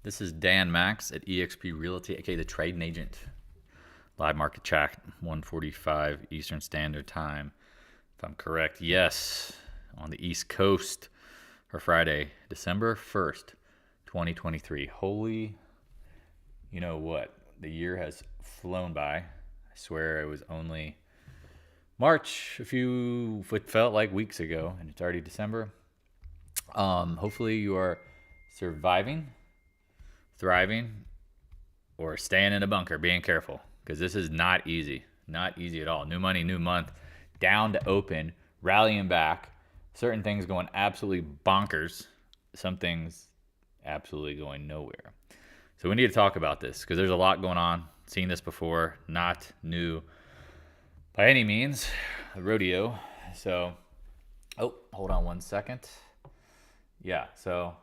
This is Dan Max at eXp Realty, aka the Trading Agent. Live market chat, 1:45 Eastern Standard Time. If I'm correct, yes, on the East Coast for Friday, December 1st, 2023. Holy, you know what? The year has flown by. I swear it was only March, it felt like weeks ago, and it's already December. Hopefully you are surviving, thriving, or staying in a bunker, being careful, because this is not easy. Not easy at all. New money, new month, down to open, rallying back, certain things going absolutely bonkers, some things absolutely going nowhere. So we need to talk about this because there's a lot going on. Seen this before, not new by any means, a rodeo. So, oh, hold on 1 second. Yeah, so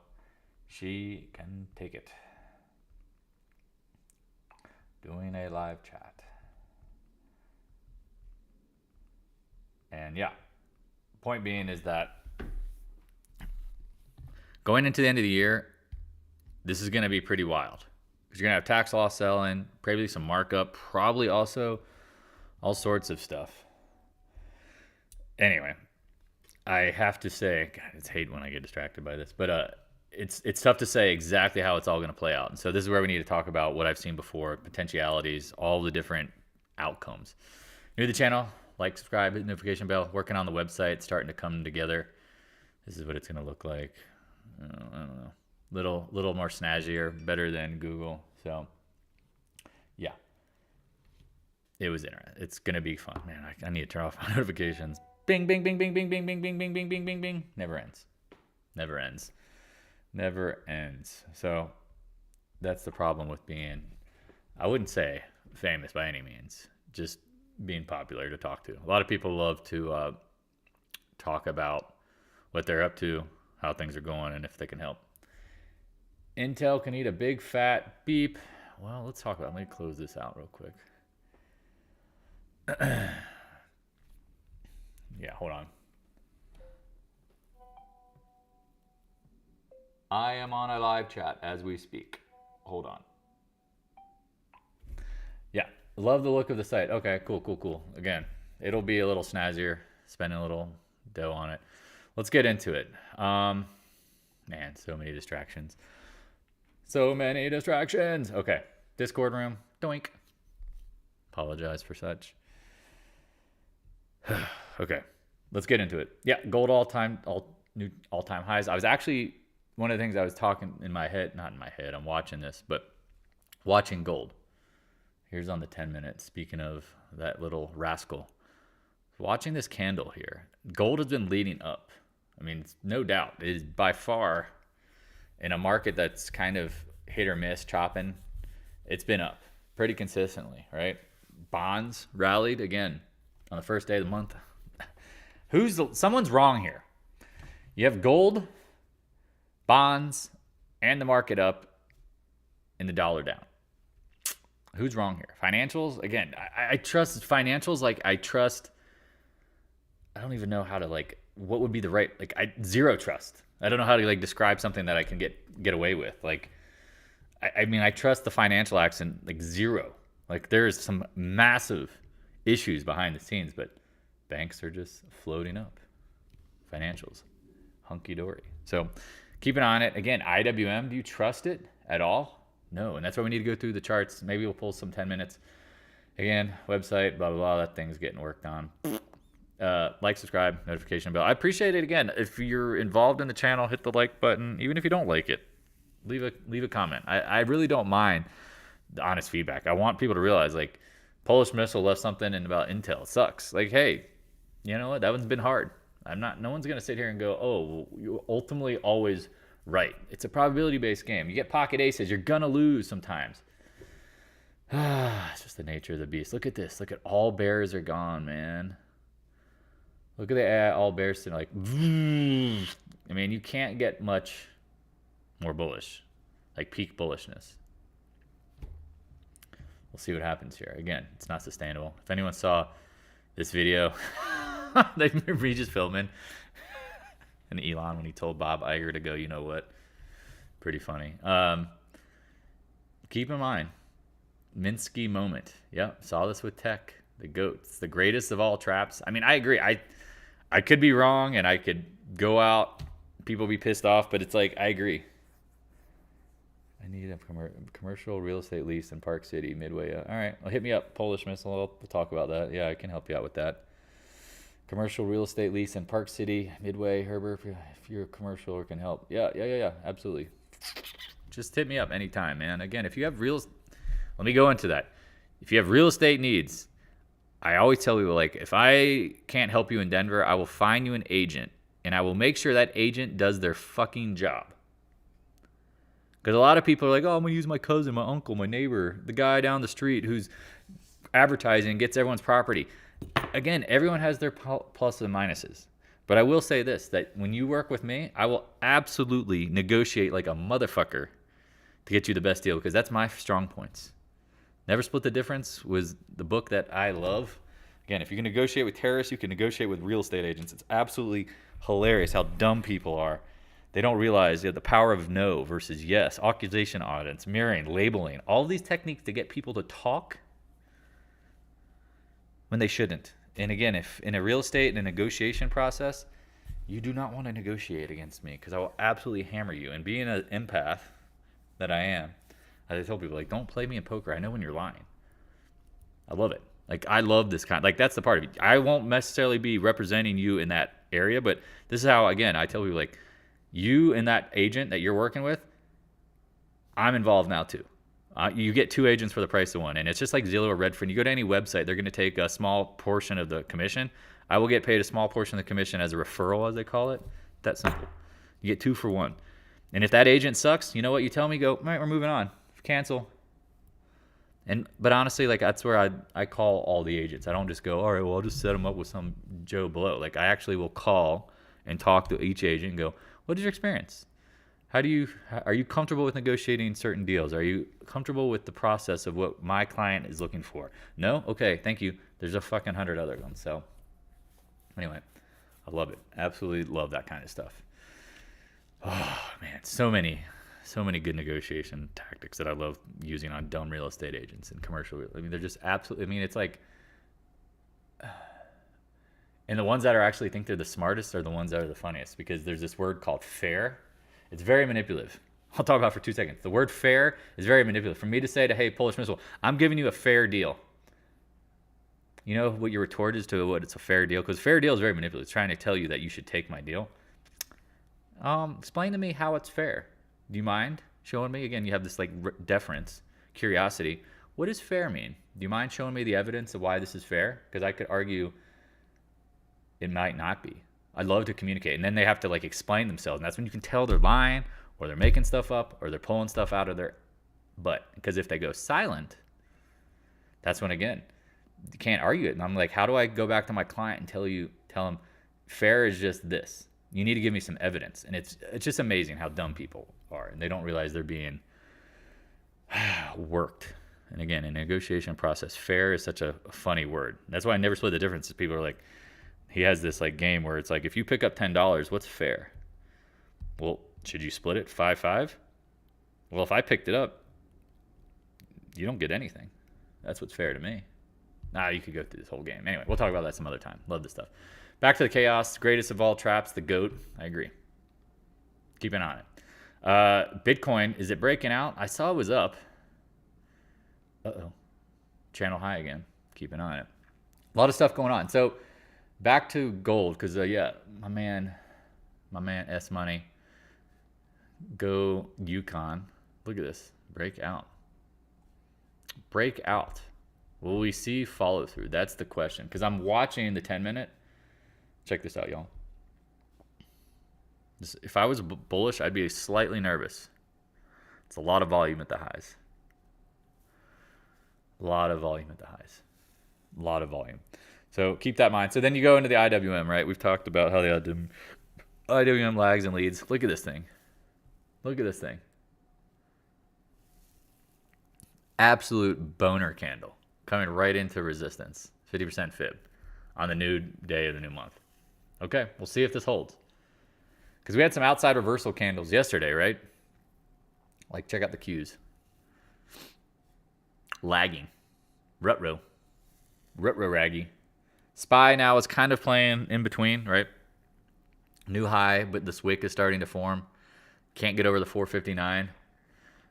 she can take it. Doing a live chat. And yeah, point being is that going into the end of the year, this is going to be pretty wild. Because you're going to have tax loss selling, probably some markup, probably also all sorts of stuff. Anyway, I have to say, God, it's hate when I get distracted by this, but it's tough to say exactly how it's all going to play out. And so this is where we need to talk about what I've seen before, potentialities, all the different outcomes. New to the channel, like, subscribe, hit the notification bell. Working on the website, starting to come together. This is what it's going to look like. I don't know. Little more snazzier, better than Google. So, yeah. It was interesting. It's going to be fun. Man, I need to turn off my notifications. Bing, bing, bing, bing, bing, bing, bing, bing, bing, bing, bing, bing, bing. Never ends. Never ends. Never ends. So, that's the problem with being, I wouldn't say famous by any means. Just being popular to talk to. A lot of people love to talk about what they're up to, how things are going, and if they can help. Intel can eat a big fat beep. Well, let's talk about it. Let me close this out real quick. Yeah, hold on. I am on a live chat as we speak. Hold on. Yeah, love the look of the site. Okay, cool. Again, it'll be a little snazzier, spending a little dough on it. Let's get into it. Man, so many distractions. Okay, Discord room, doink. Apologize for such. Okay, let's get into it. Yeah, gold all-time highs. I was actually, one of the things I was talking in my head, not in my head, I'm watching this, but watching gold. Here's on the 10 minutes. Speaking of that little rascal, watching this candle here, gold has been leading up. I mean, it's no doubt, it is by far, in a market that's kind of hit or miss, chopping, it's been up pretty consistently, right? Bonds rallied again on the first day of the month. Someone's wrong here. You have gold, bonds, and the market up, and the dollar down. Who's wrong here? Financials, again, I trust financials. Like, I don't even know how to, what would be the right, zero trust. I don't know how to describe something that I can get away with. I mean, I trust the financial accent, zero. There's some massive issues behind the scenes, but banks are just floating up. Financials, hunky-dory. So keep an eye on it. Again, IWM, do you trust it at all? No, and that's why we need to go through the charts. Maybe we'll pull some 10 minutes. Again, website, blah, blah, blah. That thing's getting worked on. Like, subscribe, notification bell. I appreciate it. Again, if you're involved in the channel, hit the like button. Even if you don't like it, leave a comment. I really don't mind the honest feedback. I want people to realize, Polish Missile left something in about Intel. It sucks. Hey, you know what? That one's been hard. No one's going to sit here and go, oh, you're ultimately always right. It's a probability-based game. You get pocket aces. You're going to lose sometimes. It's just the nature of the beast. Look at this. Look at all bears are gone, man. Look at the all bears to I mean, you can't get much more bullish, peak bullishness. We'll see what happens here. Again, it's not sustainable. If anyone saw this video, they me just filming, and Elon when he told Bob Iger to go, you know what? Pretty funny. keep in mind, Minsky moment. Yep, saw this with tech. The GOATs, the greatest of all traps. I mean, I agree. I could be wrong, and I could go out, people be pissed off, but it's like, I agree. I need a commercial real estate lease in Park City, Midway. All right, well, hit me up, Polish Missile. We'll talk about that. Yeah, I can help you out with that. Commercial real estate lease in Park City, Midway, Herbert. If you're a commercial or can help. Yeah, absolutely. Just hit me up anytime, man. Again, if you have let me go into that. If you have real estate needs, I always tell people, like, if I can't help you in Denver, I will find you an agent, and I will make sure that agent does their fucking job. Because a lot of people are like, oh, I'm going to use my cousin, my uncle, my neighbor, the guy down the street who's advertising, gets everyone's property. Again, everyone has their pluses and minuses. But I will say this, that when you work with me, I will absolutely negotiate like a motherfucker to get you the best deal, because that's my strong points. Never Split the Difference was the book that I love. Again, if you can negotiate with terrorists, you can negotiate with real estate agents. It's absolutely hilarious how dumb people are. They don't realize the power of no versus yes, accusation audits, mirroring, labeling, all these techniques to get people to talk when they shouldn't. And again, if in a real estate and a negotiation process, you do not want to negotiate against me, because I will absolutely hammer you. And being an empath that I am, I tell people, like, don't play me in poker. I know when you're lying. I love it. Like, I love this kind. Like, that's the part of it. I won't necessarily be representing you in that area, but this is how, again, I tell people, like, you and that agent that you're working with, I'm involved now too. You get two agents for the price of one. And it's just like Zillow or Redfin. You go to any website, they're going to take a small portion of the commission. I will get paid a small portion of the commission as a referral, as they call it. That simple. You get 2 for 1. And if that agent sucks, you know what? You tell me, go, all right, we're moving on. Cancel. But honestly, like, that's where I call all the agents. I don't just go, all right, well, I'll just set them up with some Joe Blow. Like, I actually will call and talk to each agent and go, what is your experience? Are you comfortable with negotiating certain deals? Are you comfortable with the process of what my client is looking for? No? Okay, thank you. There's a fucking 100 other ones. So anyway, I love it. Absolutely love that kind of stuff. Oh man, so many good negotiation tactics that I love using on dumb real estate agents and commercial. I mean, they're just absolutely, I mean, it's like, and the ones that are actually think they're the smartest are the ones that are the funniest, because there's this word called fair. It's very manipulative. I'll talk about it for 2 seconds. The word fair is very manipulative. For me to say to, hey, Polish Missile, I'm giving you a fair deal. You know what your retort is to what it's a fair deal? Because fair deal is very manipulative. It's trying to tell you that you should take my deal. Explain to me how it's fair. Do you mind showing me? Again, you have this like deference, curiosity. What does fair mean? Do you mind showing me the evidence of why this is fair? Because I could argue it might not be. I love to communicate. And then they have to like explain themselves. And that's when you can tell they're lying, or they're making stuff up, or they're pulling stuff out of their butt. Because if they go silent, that's when, again, you can't argue it. And I'm like, how do I go back to my client and tell them fair is just this? You need to give me some evidence. And it's just amazing how dumb people are. And they don't realize they're being worked. And again, in a negotiation process, fair is such a funny word. That's why I never split the difference. People are like, he has this like game where it's like, if you pick up $10, what's fair? Well, should you split it 5-5? Well, if I picked it up, you don't get anything. That's what's fair to me. Nah, you could go through this whole game. Anyway, we'll talk about that some other time. Love this stuff. Back to the chaos. Greatest of all traps, the GOAT. I agree. Keep an eye on it. Bitcoin, is it breaking out? I saw it was up. Uh-oh. Channel high again. Keep an eye on it. A lot of stuff going on. So back to gold, because yeah, my man S Money, go Yukon. Look at this, break out. Will we see follow through? That's the question, because I'm watching the 10-minute. Check this out, y'all. If I was bullish, I'd be slightly nervous. It's a lot of volume at the highs. A lot of volume. So keep that in mind. So then you go into the IWM, right? We've talked about how the IWM lags and leads. Look at this thing. Absolute boner candle coming right into resistance. 50% fib on the new day of the new month. Okay, we'll see if this holds. Because we had some outside reversal candles yesterday, right? Like, check out the Qs. lagging. Rutro raggy. SPY now is kind of playing in between, right? New high, but this wick is starting to form. Can't get over the 459.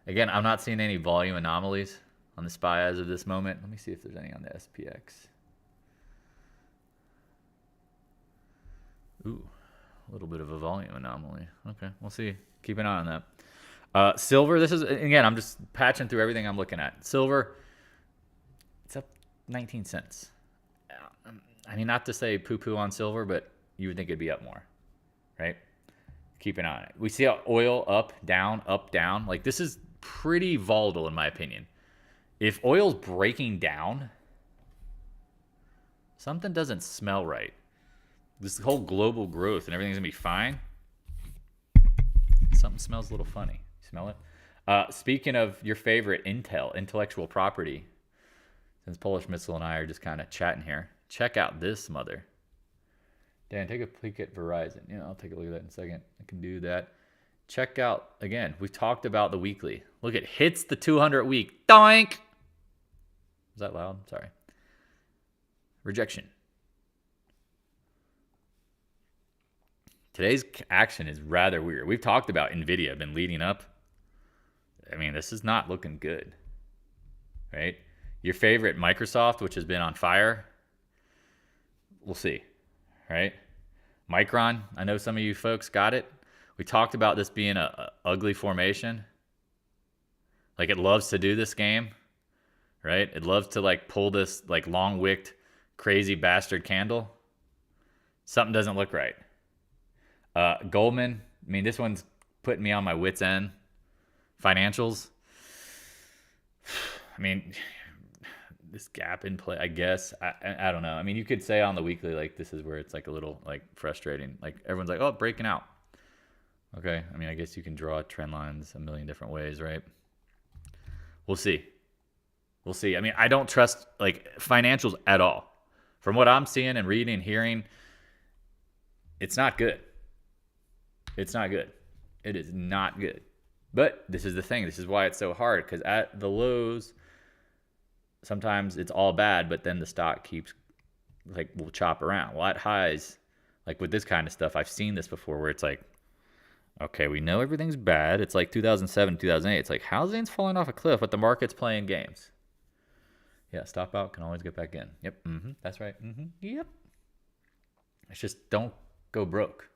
Again, I'm not seeing any volume anomalies on the SPY as of this moment. Let me see if there's any on the SPX. Ooh, a little bit of a volume anomaly. Okay, we'll see. Keep an eye on that. Silver, this is, again, I'm just patching through everything I'm looking at. Silver, it's up 19 cents. I mean, not to say poo-poo on silver, but you would think it'd be up more, right? Keep an eye on it. We see how oil up, down, up, down. Like, this is pretty volatile in my opinion. If oil's breaking down, something doesn't smell right. This whole global growth and everything's gonna be fine. Something smells a little funny. Smell it? Speaking of your favorite intellectual property, since Polish Missile and I are just kind of chatting here, check out this mother. Dan, take a peek at Verizon. Yeah, I'll take a look at that in a second. I can do that. Check out, again, we talked about the weekly. Look, it hits the 200 week. Doink! Is that loud? Sorry. Rejection. Today's action is rather weird. We've talked about NVIDIA been leading up. I mean, this is not looking good, right? Your favorite Microsoft, which has been on fire, we'll see, right? Micron, I know some of you folks got it. We talked about this being a ugly formation. Like, it loves to do this game, right? It loves to like pull this like long-wicked, crazy bastard candle. Something doesn't look right. Goldman, I mean, this one's putting me on my wit's end. Financials, I mean, this gap in play, I guess. I don't know. I mean, you could say on the weekly, like, this is where it's like a little like frustrating. Like, everyone's like, oh, breaking out. Okay. I mean, I guess you can draw trend lines a million different ways, right? We'll see. We'll see. I mean, I don't trust like financials at all. From what I'm seeing and reading and hearing, it's not good. It's not good. It is not good. But this is the thing. This is why it's so hard, because at the lows, sometimes it's all bad, but then the stock keeps, like, will chop around. Well, at highs, like with this kind of stuff, I've seen this before where it's like, okay, we know everything's bad. It's like 2007, 2008. It's like housing's falling off a cliff, but the market's playing games. Yeah, stop out, can always get back in. Yep, that's right. Yep. It's just don't go broke.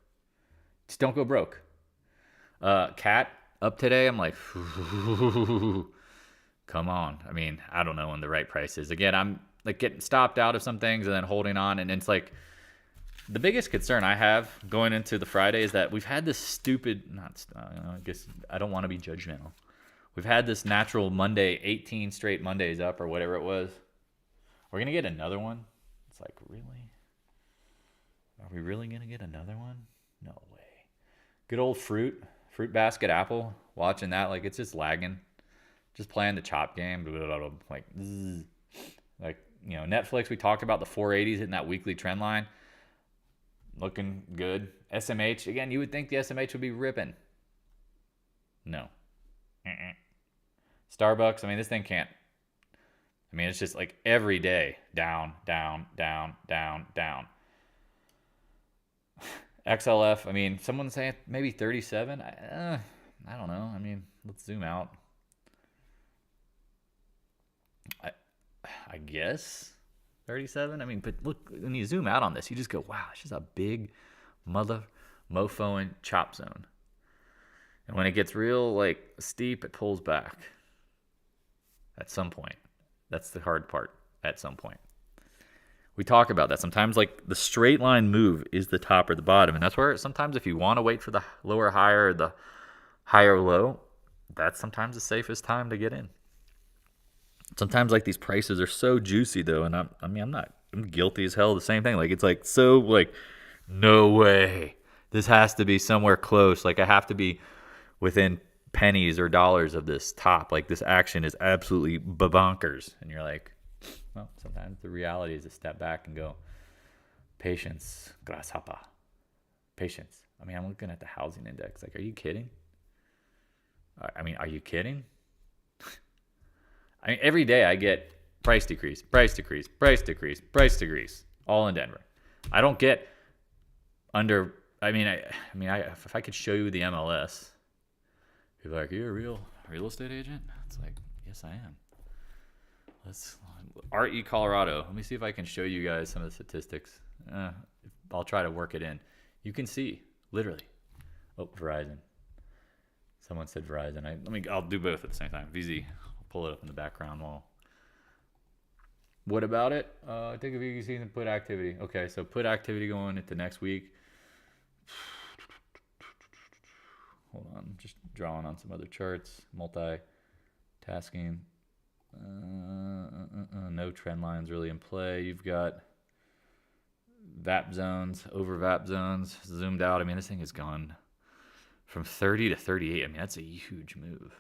Just don't go broke. Cat up today, I'm like, come on. I mean, I don't know when the right price is. Again, I'm like getting stopped out of some things and then holding on. And it's like the biggest concern I have going into the Friday is that we've had this stupid, I guess I don't want to be judgmental. We've had this natural Monday, 18 straight Mondays up or whatever it was. We're going to get another one. It's like, really? Are we really going to get another one? No way. Good old fruit basket apple, watching that, like, it's just lagging, just playing the chop game, like, you know, Netflix, we talked about the 480s hitting that weekly trend line, looking good. SMH, again, you would think the SMH would be ripping. No. Starbucks, I mean, this thing can't, I mean, it's just like every day, down, down, down, down, down. XLF, I mean, someone's saying maybe 37. I don't know. I mean, let's zoom out. I guess 37. I mean, but look, when you zoom out on this, you just go, wow, it's just a big mother mofo and chop zone. And when it gets real, like, steep, it pulls back at some point. That's the hard part, at some point. We talk about that. Sometimes, like, the straight line move is the top or the bottom. And that's where sometimes if you want to wait for the lower high or the higher low, that's sometimes the safest time to get in. Sometimes, like, these prices are so juicy, though. And I'm guilty as hell of the same thing. Like, it's like, so, like, no way. This has to be somewhere close. Like, I have to be within pennies or dollars of this top. Like, this action is absolutely bonkers. And you're like, well, sometimes the reality is to step back and go, patience, grasshopper. Patience. I mean, I'm looking at the housing index. Like, are you kidding? I mean, are you kidding? I mean, every day I get price decrease, price decrease, price decrease, price decrease, all in Denver. I don't get under. I mean, if I could show you the MLS, you're like, you're a real estate agent? It's like, yes, I am. Let's RE Colorado. Let me see if I can show you guys some of the statistics. I'll try to work it in. You can see, literally. Oh, Verizon. Someone said Verizon. I'll do both at the same time. VZ. I'll pull it up in the background wall. What about it? Take a VGC and put activity. Okay, so put activity going into next week. Hold on, I'm just drawing on some other charts. Multitasking. No trend lines really in play. You've got VAP zones, over VAP zones, zoomed out. I mean, this thing has gone from 30 to 38. I mean, that's a huge move.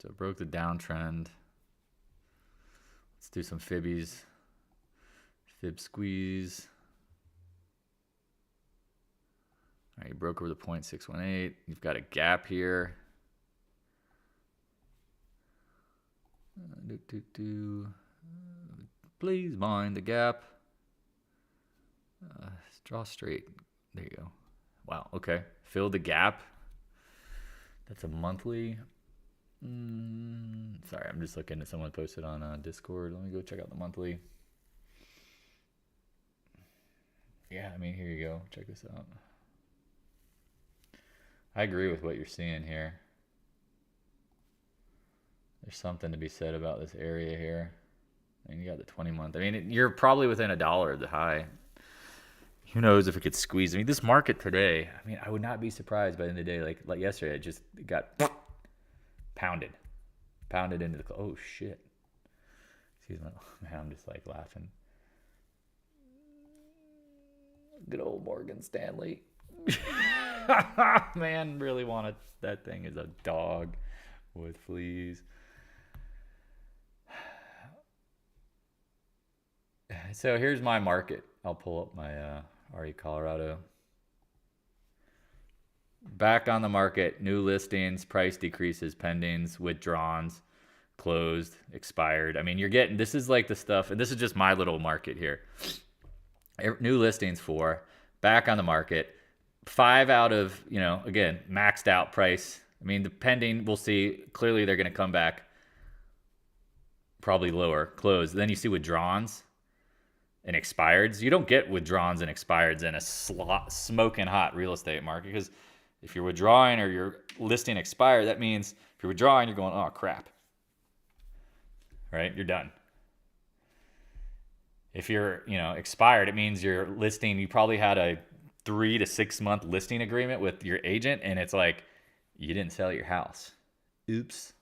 So it broke the downtrend. Let's do some fibbies. Fib squeeze. All right, you broke over the 0.618. You've got a gap here. Please mind the gap. Draw straight. There you go. Wow, okay. Fill the gap. That's a monthly. Sorry, I'm just looking at someone posted on Discord. Let me go check out the monthly. Yeah, I mean, here you go. Check this out. I agree with what you're seeing here. There's something to be said about this area here. I mean, you got the 20-month. I mean, you're probably within $1 of the high. Who knows if it could squeeze? I mean, this market today, I mean, I would not be surprised by the end of the day. Like yesterday, it got pounded into the, oh shit. Excuse me, man, I'm just like laughing. Good old Morgan Stanley. Man, really wanted that thing as a dog with fleas. So here's my market. I'll pull up my RE Colorado. Back on the market, new listings, price decreases, pendings, withdrawns, closed, expired. I mean, you're getting, this is like the stuff, and this is just my little market here. New listings 4, back on the market, 5 out of, again, maxed out price. I mean, the pending, we'll see. Clearly, they're going to come back probably lower, closed. Then you see withdrawns and expireds. You don't get withdrawns and expireds in a smoking hot real estate market, because if you're withdrawing or you're listing expired, that means if you're withdrawing, you're going, oh, crap. Right? You're done. If you're, expired, it means you're listing, you probably had a 3 to 6 month listing agreement with your agent, and it's like, you didn't sell your house. Oops.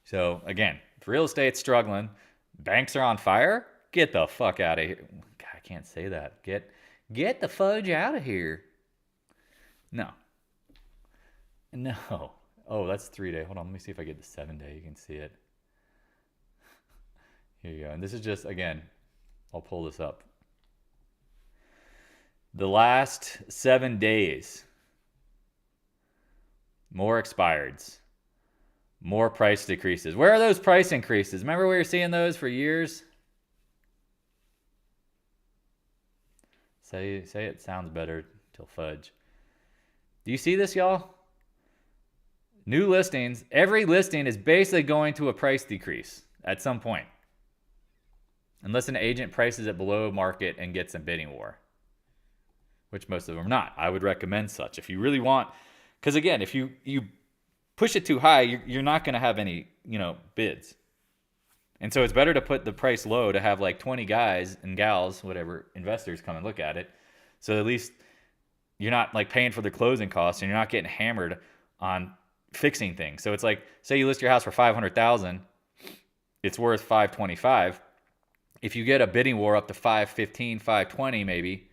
So again, if real estate's struggling, banks are on fire, get the fuck out of here. God, I can't say that. Get the fudge out of here. No. Oh, that's 3 day. Hold on, let me see if I get the 7 day. You can see it. Here you go. And this is just, again, I'll pull this up. The last 7 days, more expireds, more price decreases. Where are those price increases? Remember we were seeing those for years? Say it sounds better till fudge. Do you see this, y'all? New listings. Every listing is basically going to a price decrease at some point. Unless an agent prices it below market and gets a bidding war, which most of them are not. I would recommend such. If you really want, because again, if you push it too high, you're not going to have any, bids. And so it's better to put the price low to have like 20 guys and gals, whatever, investors come and look at it. So at least you're not like paying for the closing costs, and you're not getting hammered on fixing things. So it's like, say you list your house for $500,000, it's worth $525,000. If you get a bidding war up to $515,000, $520,000 maybe,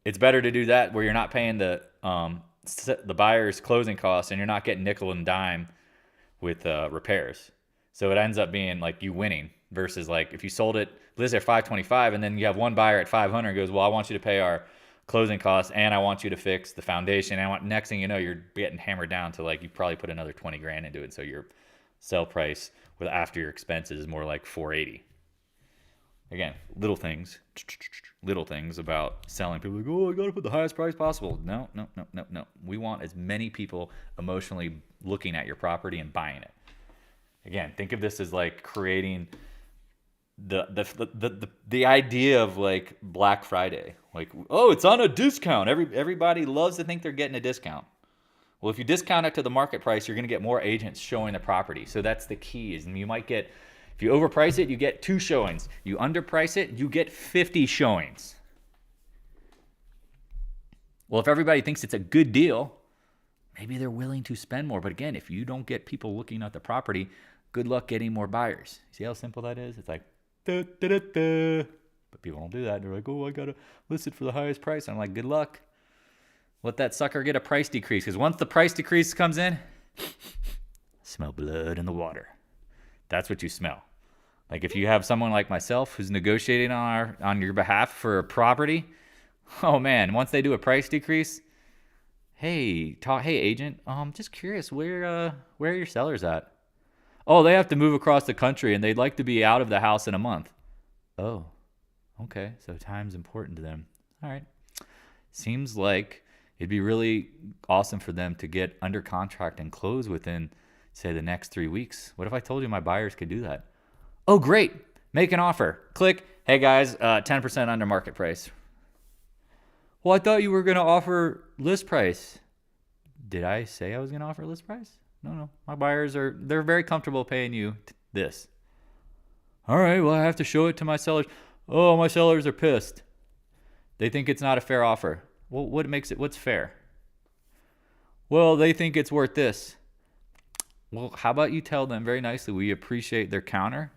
it's better to do that where you're not paying the buyer's closing costs, and you're not getting nickel and dime with repairs. So it ends up being like you winning, versus like if you sold it, list at $525,000, and then you have one buyer at $500,000 goes, well, I want you to pay our closing costs, and I want you to fix the foundation. And next thing you know, you're getting hammered down to like, you probably put another 20 grand into it. So your sell price with after your expenses is more like 480. Again, little things about selling. People are like, oh, I got to put the highest price possible. No. We want as many people emotionally looking at your property and buying it. Again, think of this as like creating the idea of like Black Friday. Like, oh, it's on a discount. Everybody loves to think they're getting a discount. Well, if you discount it to the market price, you're going to get more agents showing the property. So that's the key. Is you might get, if you overprice it, you get 2 showings. You underprice it, you get 50 showings. Well, if everybody thinks it's a good deal, maybe they're willing to spend more. But again, if you don't get people looking at the property, good luck getting more buyers. See how simple that is? It's like, da, da, da, da. But people don't do that. They're like, oh, I got to list it for the highest price. I'm like, good luck. Let that sucker get a price decrease. Because once the price decrease comes in, smell blood in the water. That's what you smell. Like if you have someone like myself who's negotiating on your behalf for a property, oh man, once they do a price decrease, hey agent, just curious, where are your sellers at? Oh, they have to move across the country and they'd like to be out of the house in a month. Oh, okay, so time's important to them. All right. Seems like it'd be really awesome for them to get under contract and close within, say, the next 3 weeks. What if I told you my buyers could do that? Oh, great. Make an offer. Click. Hey, guys, 10% under market price. Well, I thought you were going to offer list price. Did I say I was going to offer list price? No. My buyers they're very comfortable paying you this. All right, well, I have to show it to my sellers. Oh, my sellers are pissed. They think it's not a fair offer. Well, what's fair? Well, they think it's worth this. Well, how about you tell them very nicely, we appreciate their counter,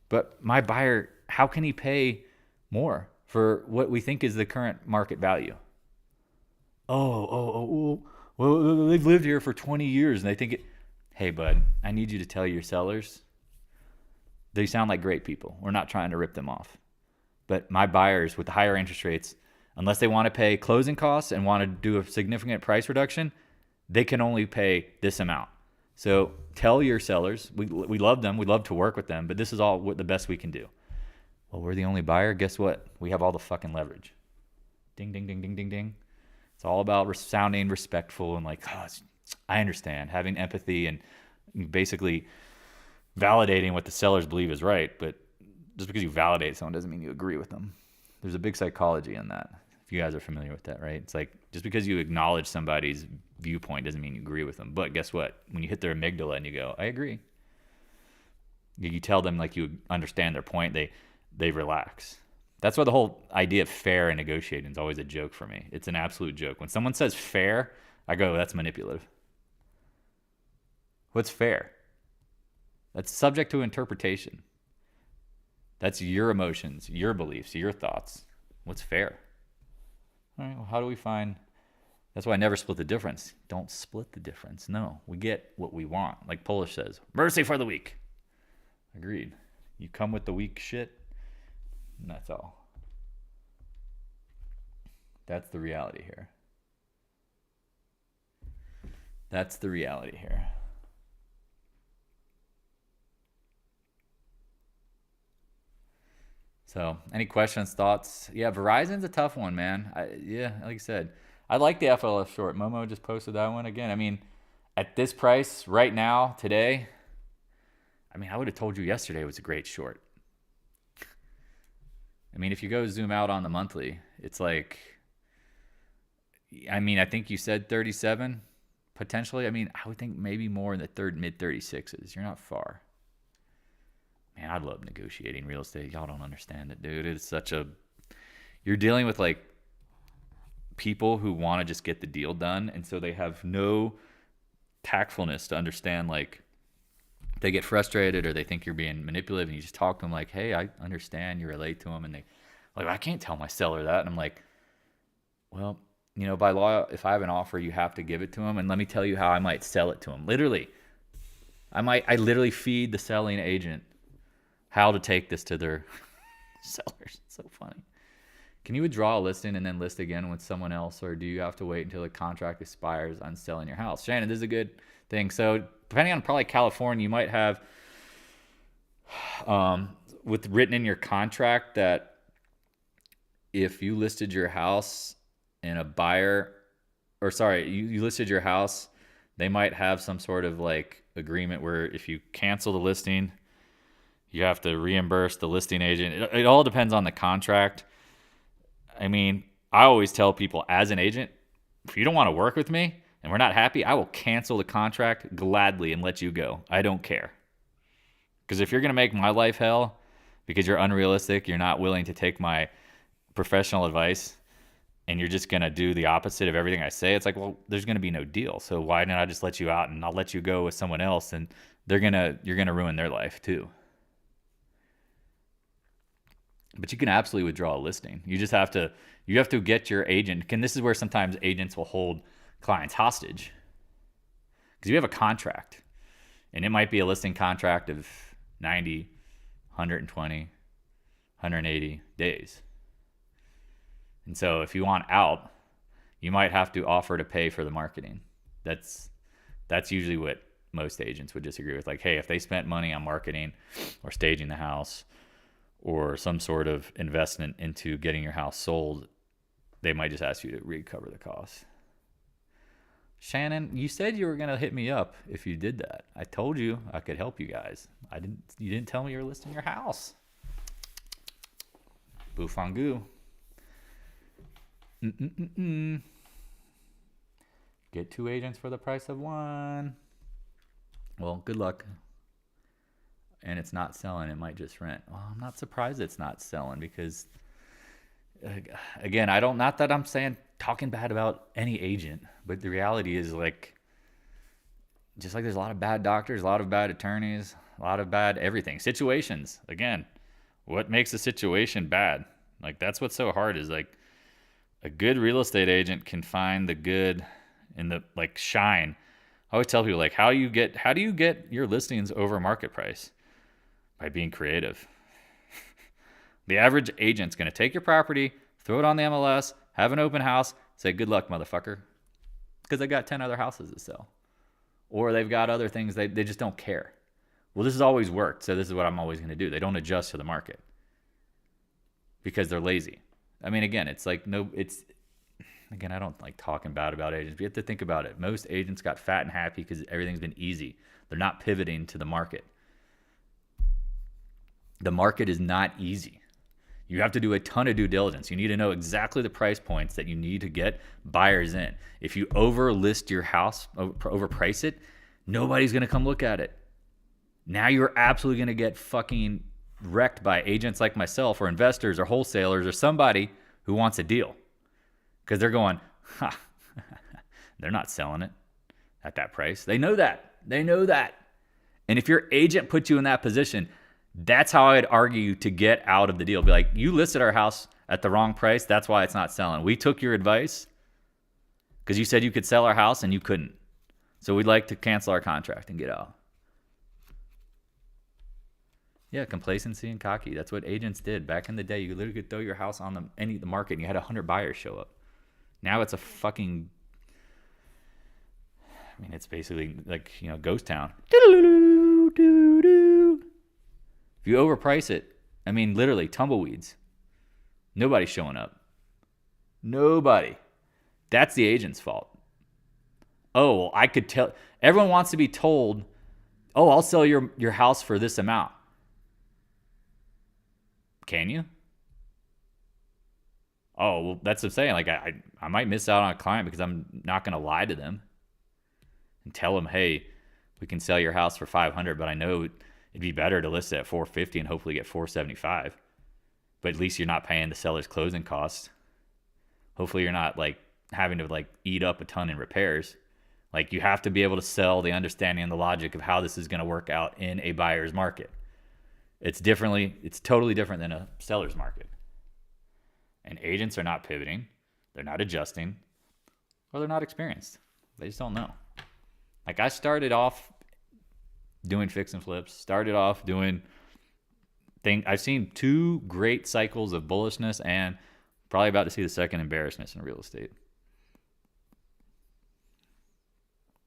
but my buyer, how can he pay more for what we think is the current market value? Oh, well, they've lived here for 20 years and they think it. Hey, bud, I need you to tell your sellers, they sound like great people. We're not trying to rip them off. But my buyers with the higher interest rates, unless they want to pay closing costs and want to do a significant price reduction, they can only pay this amount. So tell your sellers, we love them, we love to work with them, but this is all the best we can do. Well, we're the only buyer. Guess what? We have all the fucking leverage. Ding, ding, ding, ding, ding, ding. It's all about sounding respectful and like, oh, I understand, having empathy and basically validating what the sellers believe is right. But just because you validate someone doesn't mean you agree with them. There's a big psychology in that. If you guys are familiar with that, right? It's like just because you acknowledge somebody's viewpoint doesn't mean you agree with them. But guess what? When you hit their amygdala and you go, I agree. You tell them like you understand their point, they relax. That's why the whole idea of fair and negotiating is always a joke for me. It's an absolute joke. When someone says fair, I go, that's manipulative. What's fair? That's subject to interpretation. That's your emotions, your beliefs, your thoughts. What's fair? All right, well, how do we find... That's why I never split the difference. Don't split the difference. No, we get what we want. Like Polish says, mercy for the weak. Agreed. You come with the weak shit, and that's all. That's the reality here. That's the reality here. So, any questions, thoughts? Yeah, Verizon's a tough one, man. Like I said, I like the FLF short. Momo just posted that one again. I mean, at this price right now, today, I mean, I would have told you yesterday it was a great short. I mean, if you go zoom out on the monthly, it's like, I mean, I think you said 37 potentially. I mean, I would think maybe more in the mid 36s. You're not far. Man, I love negotiating real estate. Y'all don't understand it, dude. It's such a... You're dealing with, like, people who want to just get the deal done, and so they have no tactfulness to understand, like, they get frustrated or they think you're being manipulative, and you just talk to them like, hey, I understand, you relate to them, and they... Like, I can't tell my seller that. And I'm like, well, you know, by law, if I have an offer, you have to give it to them, and let me tell you how I might sell it to them. Literally. I literally feed the selling agent how to take this to their sellers. It's so funny. Can you withdraw a listing and then list again with someone else, or do you have to wait until the contract expires on selling your house? Shannon, this is a good thing. So depending on probably California, you might have with written in your contract that if you listed your house and a buyer, or sorry, you listed your house, they might have some sort of like agreement where if you cancel the listing, you have to reimburse the listing agent. It all depends on the contract. I mean, I always tell people as an agent, if you don't want to work with me and we're not happy, I will cancel the contract gladly and let you go. I don't care. Because if you're going to make my life hell because you're unrealistic, you're not willing to take my professional advice, and you're just going to do the opposite of everything I say, it's like, well, there's going to be no deal. So why didn't I just let you out and I'll let you go with someone else, and you're going to ruin their life too. But you can absolutely withdraw a listing. You have to get your agent. And this is where sometimes agents will hold clients hostage, because you have a contract, and it might be a listing contract of 90, 120, 180 days. And so if you want out, you might have to offer to pay for the marketing. That's usually what most agents would disagree with. Like, hey, if they spent money on marketing or staging the house or some sort of investment into getting your house sold, they might just ask you to recover the costs. Shannon, you said you were going to hit me up if you did that. I told you I could help you guys. You didn't tell me you were listing your house. Boufangoo. Get 2 agents for the price of 1. Well, good luck. And it's not selling. It might just rent. Well, I'm not surprised it's not selling, because again, not that I'm talking bad about any agent, but the reality is, like, just like there's a lot of bad doctors, a lot of bad attorneys, a lot of bad everything. Situations, again, what makes a situation bad? Like, that's what's so hard, is like a good real estate agent can find the good in the, like, shine. I always tell people, like, how do you get your listings over market price? By being creative. The average agent's going to take your property, throw it on the MLS, have an open house, say, good luck, motherfucker. Because they got 10 other houses to sell. Or they've got other things, they just don't care. Well, this has always worked, so this is what I'm always going to do. They don't adjust to the market because they're lazy. I mean, again, I don't like talking bad about agents, but you have to think about it. Most agents got fat and happy because everything's been easy. They're not pivoting to the market. The market is not easy. You have to do a ton of due diligence. You need to know exactly the price points that you need to get buyers in. If you overlist your house, overprice it, nobody's going to come look at it. Now you're absolutely going to get fucking wrecked by agents like myself, or investors or wholesalers or somebody who wants a deal. Because they're going, they're not selling it at that price. They know that. And if your agent puts you in that position, that's how I'd argue to get out of the deal. Be like, you listed our house at the wrong price. That's why it's not selling. We took your advice because you said you could sell our house and you couldn't. So we'd like to cancel our contract and get out. Yeah, complacency and cocky. That's what agents did. Back in the day, you literally could throw your house on the market and you had 100 buyers show up. Now it's a fucking, it's basically like, ghost town. If you overprice it, literally tumbleweeds. Nobody's showing up. Nobody. That's the agent's fault. Oh, well, I could tell. Everyone wants to be told, oh, I'll sell your house for this amount. Can you? Oh, well, that's what I'm saying. Like, I might miss out on a client because I'm not going to lie to them and tell them, hey, we can sell your house for $500, but I know it'd be better to list it at $450 and hopefully get $475. But at least you're not paying the seller's closing costs. Hopefully you're not like having to like eat up a ton in repairs. Like, you have to be able to sell the understanding and the logic of how this is going to work out in a buyer's market. It's totally different than a seller's market. And agents are not pivoting. They're not adjusting. Or they're not experienced. They just don't know. Like, I started off doing fix and flips. Started off doing things. I've seen 2 great cycles of bullishness and Probably about to see the second embarrassment in real estate.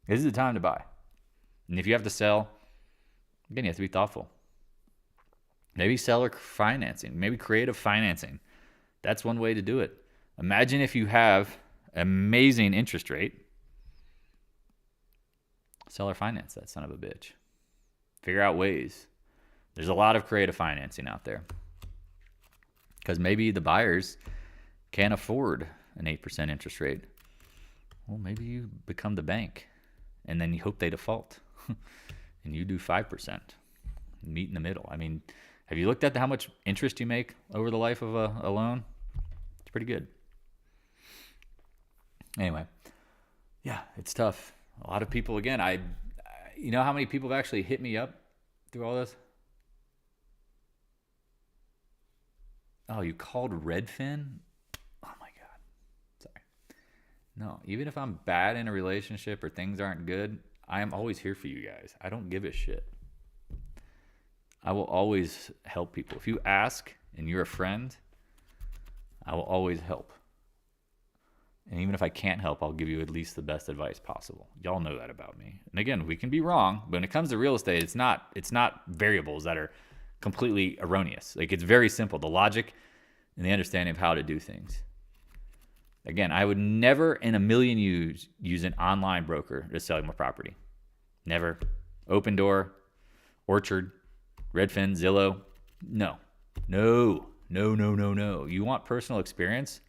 This is the time to buy. And if you have to sell, again, you have to be thoughtful. Maybe seller financing, maybe creative financing. That's one way to do it. Imagine if you have amazing interest rate. Seller finance that son of a bitch. Figure out ways. There's a lot of creative financing out there. Because maybe the buyers can't afford an 8% interest rate. Well, maybe you become the bank. And then you hope they default. And you do 5%. Meet in the middle. I mean, have you looked at how much interest you make over the life of a loan? It's pretty good. Anyway, yeah, it's tough. A lot of people, again, you know how many people have actually hit me up through all this? Oh, you called Redfin? Oh my God. Sorry. No, even if I'm bad in a relationship or things aren't good, I am always here for you guys. I don't give a shit. I will always help people. If you ask and you're a friend, I will always help. And even if I can't help, I'll give you at least the best advice possible. Y'all know that about me. And again, we can be wrong, but when it comes to real estate, it's not variables that are completely erroneous. Like, it's very simple. The logic and the understanding of how to do things. Again, I would never in a million use an online broker to sell my property. Never. Open Door, Orchard, Redfin, Zillow. No. You want personal experience?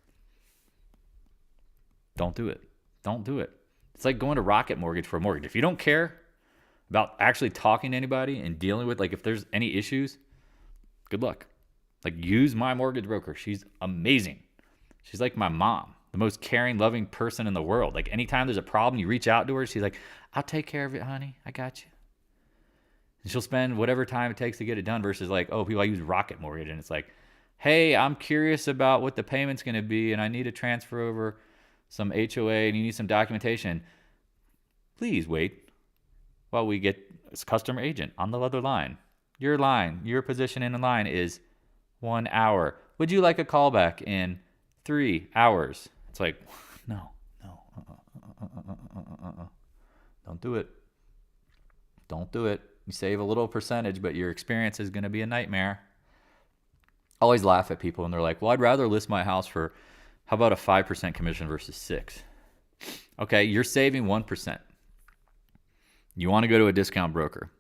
Don't do it. Don't do it. It's like going to Rocket Mortgage for a mortgage. If you don't care about actually talking to anybody and dealing with, like, if there's any issues, good luck. Like, use my mortgage broker. She's amazing. She's like my mom, the most caring, loving person in the world. Like, anytime there's a problem, you reach out to her. She's like, I'll take care of it, honey. I got you. And she'll spend whatever time it takes to get it done versus like, oh, people, I use Rocket Mortgage. And it's like, hey, I'm curious about what the payment's going to be, and I need to transfer over some HOA, and you need some documentation. Please wait while we get a customer agent on the other line. Your position in the line is 1 hour. Would you like a callback in 3 hours? It's like, no. Don't do it. Don't do it. You save a little percentage, but your experience is going to be a nightmare. I always laugh at people, and they're like, well, I'd rather list my house for, how about a 5% commission versus 6%? Okay, you're saving 1%. You want to go to a discount broker.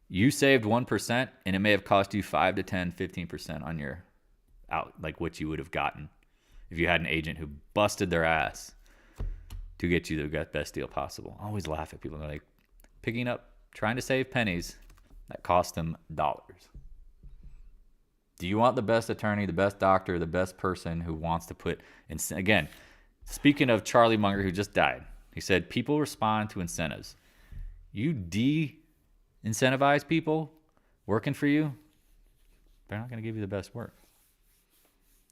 You saved 1%, and it may have cost you 5 to 10, 15% on your out, like what you would have gotten if you had an agent who busted their ass to get you the best deal possible. I always laugh at people. They're like, trying to save pennies that cost them dollars. Do you want the best attorney, the best doctor, the best person who wants to put in? Again, speaking of Charlie Munger, who just died, he said, people respond to incentives. You de-incentivize people working for you, they're not going to give you the best work.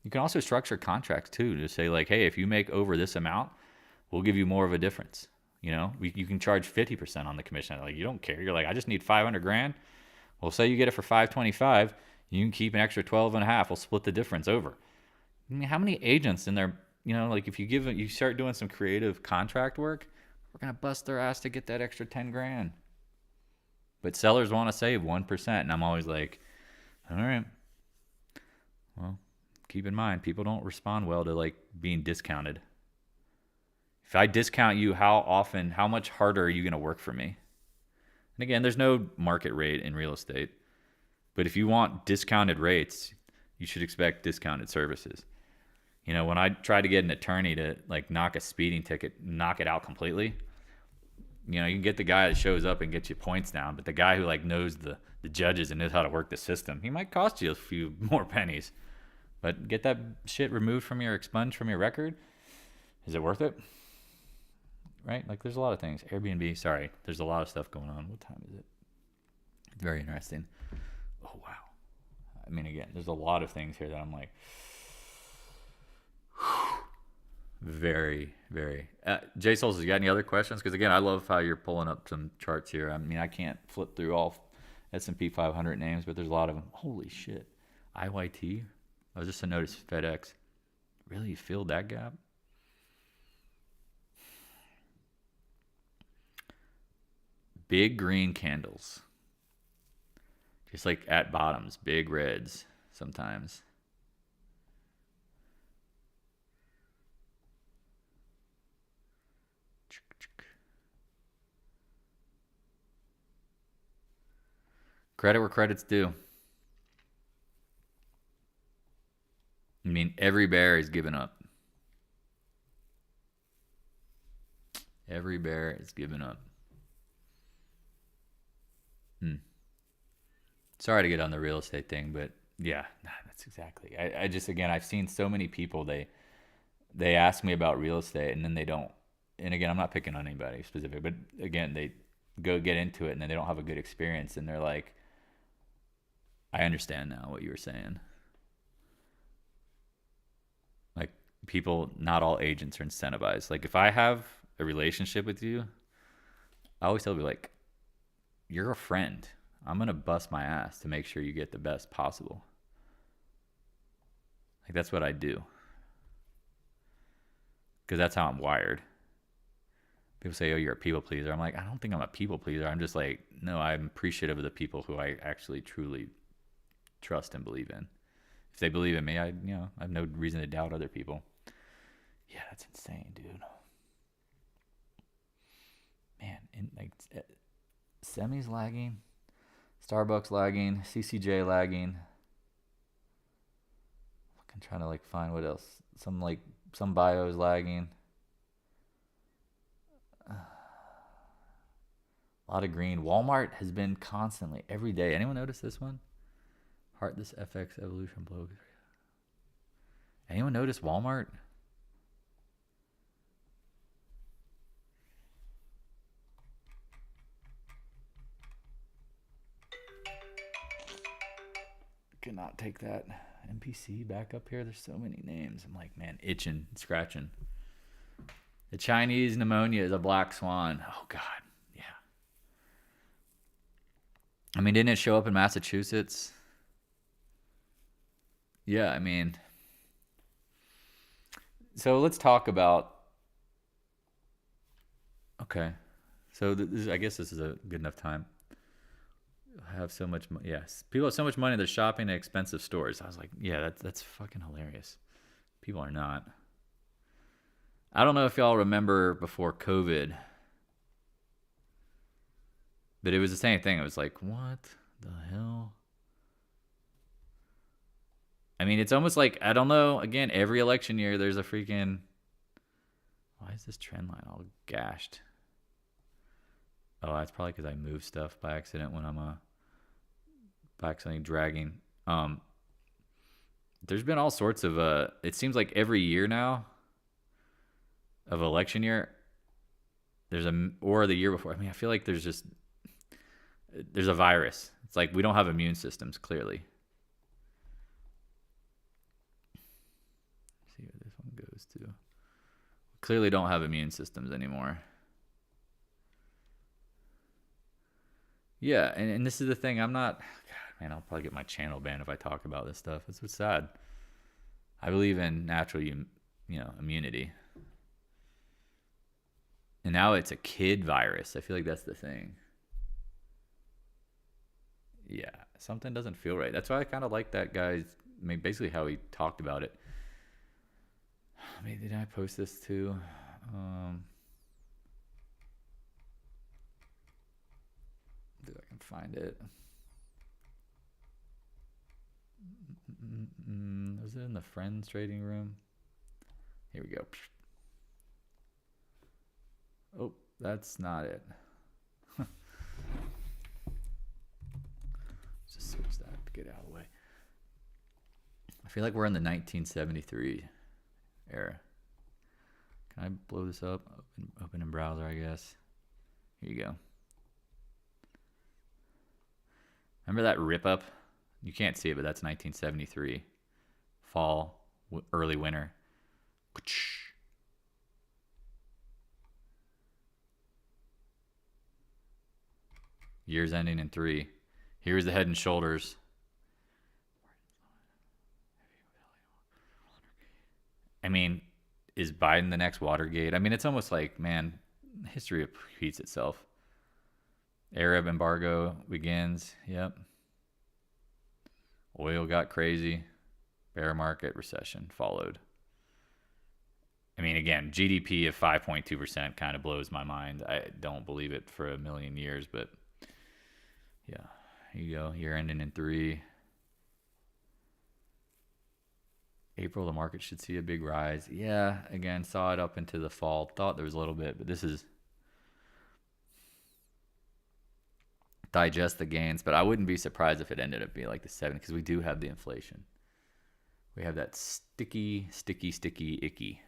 You can also structure contracts too to say like, hey, if you make over this amount, we'll give you more of a difference. You know, you can charge 50% on the commission. Like, you don't care. You're like, I just need $500,000. Well, say you get it for $525. You can keep an extra 12 and a half. We'll split the difference over. I mean, how many agents in there, you know, like if you start doing some creative contract work, we're going to bust their ass to get that extra 10 grand. But sellers want to save 1%. And I'm always like, all right, well, keep in mind, people don't respond well to like being discounted. If I discount you, how much harder are you going to work for me? And again, there's no market rate in real estate. But if you want discounted rates, you should expect discounted services. You know, when I try to get an attorney to like knock a speeding ticket, knock it out completely, you know, you can get the guy that shows up and gets you points down, but the guy who like knows the judges and knows how to work the system, he might cost you a few more pennies. But get that shit expunged from your record. Is it worth it? Right? Like, there's a lot of things. Airbnb, sorry. There's a lot of stuff going on. What time is it? It's very interesting. Oh, wow. I mean, again, there's a lot of things here that I'm like, very, very. Jay Souls, you got any other questions? Because, again, I love how you're pulling up some charts here. I mean, I can't flip through all S&P 500 names, but there's a lot of them. Holy shit. IYT? Oh, just a notice FedEx. Really, you filled that gap? Big green candles. Just like at bottoms, big reds sometimes. Credit where credit's due. I mean, every bear is giving up. Every bear is giving up. Sorry to get on the real estate thing, but yeah, that's exactly. I just, again, I've seen so many people, they ask me about real estate and then they don't. And again, I'm not picking on anybody specific, but again, they go get into it and then they don't have a good experience and they're like, I understand now what you were saying. Like, people, not all agents are incentivized. Like, if I have a relationship with you, I always tell people, like, you're a friend. I'm going to bust my ass to make sure you get the best possible. Like, that's what I do. Because that's how I'm wired. People say, oh, you're a people pleaser. I'm like, I don't think I'm a people pleaser. I'm just like, no, I'm appreciative of the people who I actually truly trust and believe in. If they believe in me, I have no reason to doubt other people. Yeah, that's insane, dude. Man, semis lagging, Starbucks lagging, CCJ lagging. I'm trying to find what else. Some bios lagging. A lot of green. Walmart has been constantly every day. Anyone notice this one? Heart this FX evolution blow. Anyone notice Walmart? Cannot take that. NPC back up here. There's so many names. I'm like, man, itching, scratching. The Chinese pneumonia is a black swan. Oh, God. Yeah. I mean, didn't it show up in Massachusetts? Yeah, I mean. So let's talk about. Okay. So I guess this is a good enough time. Have so much money. Yes, people have so much money they're shopping at expensive stores. I was like, yeah, that's fucking hilarious. People are not. I don't know if y'all remember before COVID, but it was the same thing. It was like, what the hell? I mean, it's almost like, I don't know. Again, every election year there's a freaking. Why is this trend line all gashed? Oh, that's probably because I moved stuff by accident when I'm by accidentally dragging. There's been all sorts of it seems like every year now of election year or the year before. I mean, I feel like there's a virus. It's like we don't have immune systems, clearly. Let's see where this one goes to. Clearly don't have immune systems anymore. Yeah, and this is the thing. I'm not. God, man, I'll probably get my channel banned if I talk about this stuff. That's what's sad. I believe in natural, immunity. And now it's a kid virus. I feel like that's the thing. Yeah, something doesn't feel right. That's why I kind of like that guy's. I mean, basically how he talked about it. I mean, did I post this too? See if I can find it. Was it in the friends trading room? Here we go. Oh, that's not it. Just switch that to get out of the way. I feel like we're in the 1973 era. Can I blow this up? Open in browser, I guess. Here you go. Remember that rip up? You can't see it, but that's 1973. Fall, early winter. Years ending in 3. Here's the Head and Shoulders. I mean, is Biden the next Watergate? I mean, it's almost like, man, history repeats itself. Arab embargo begins. Yep. Oil got crazy. Bear market, recession followed. I mean, again, GDP of 5.2% kind of blows my mind. I don't believe it for a million years, but yeah, here you go. Year ending in 3. April, the market should see a big rise. Yeah, again, saw it up into the fall. Thought there was a little bit, but this is digest the gains. But I wouldn't be surprised if it ended up being like the 7 because we do have the inflation. We have that sticky, icky.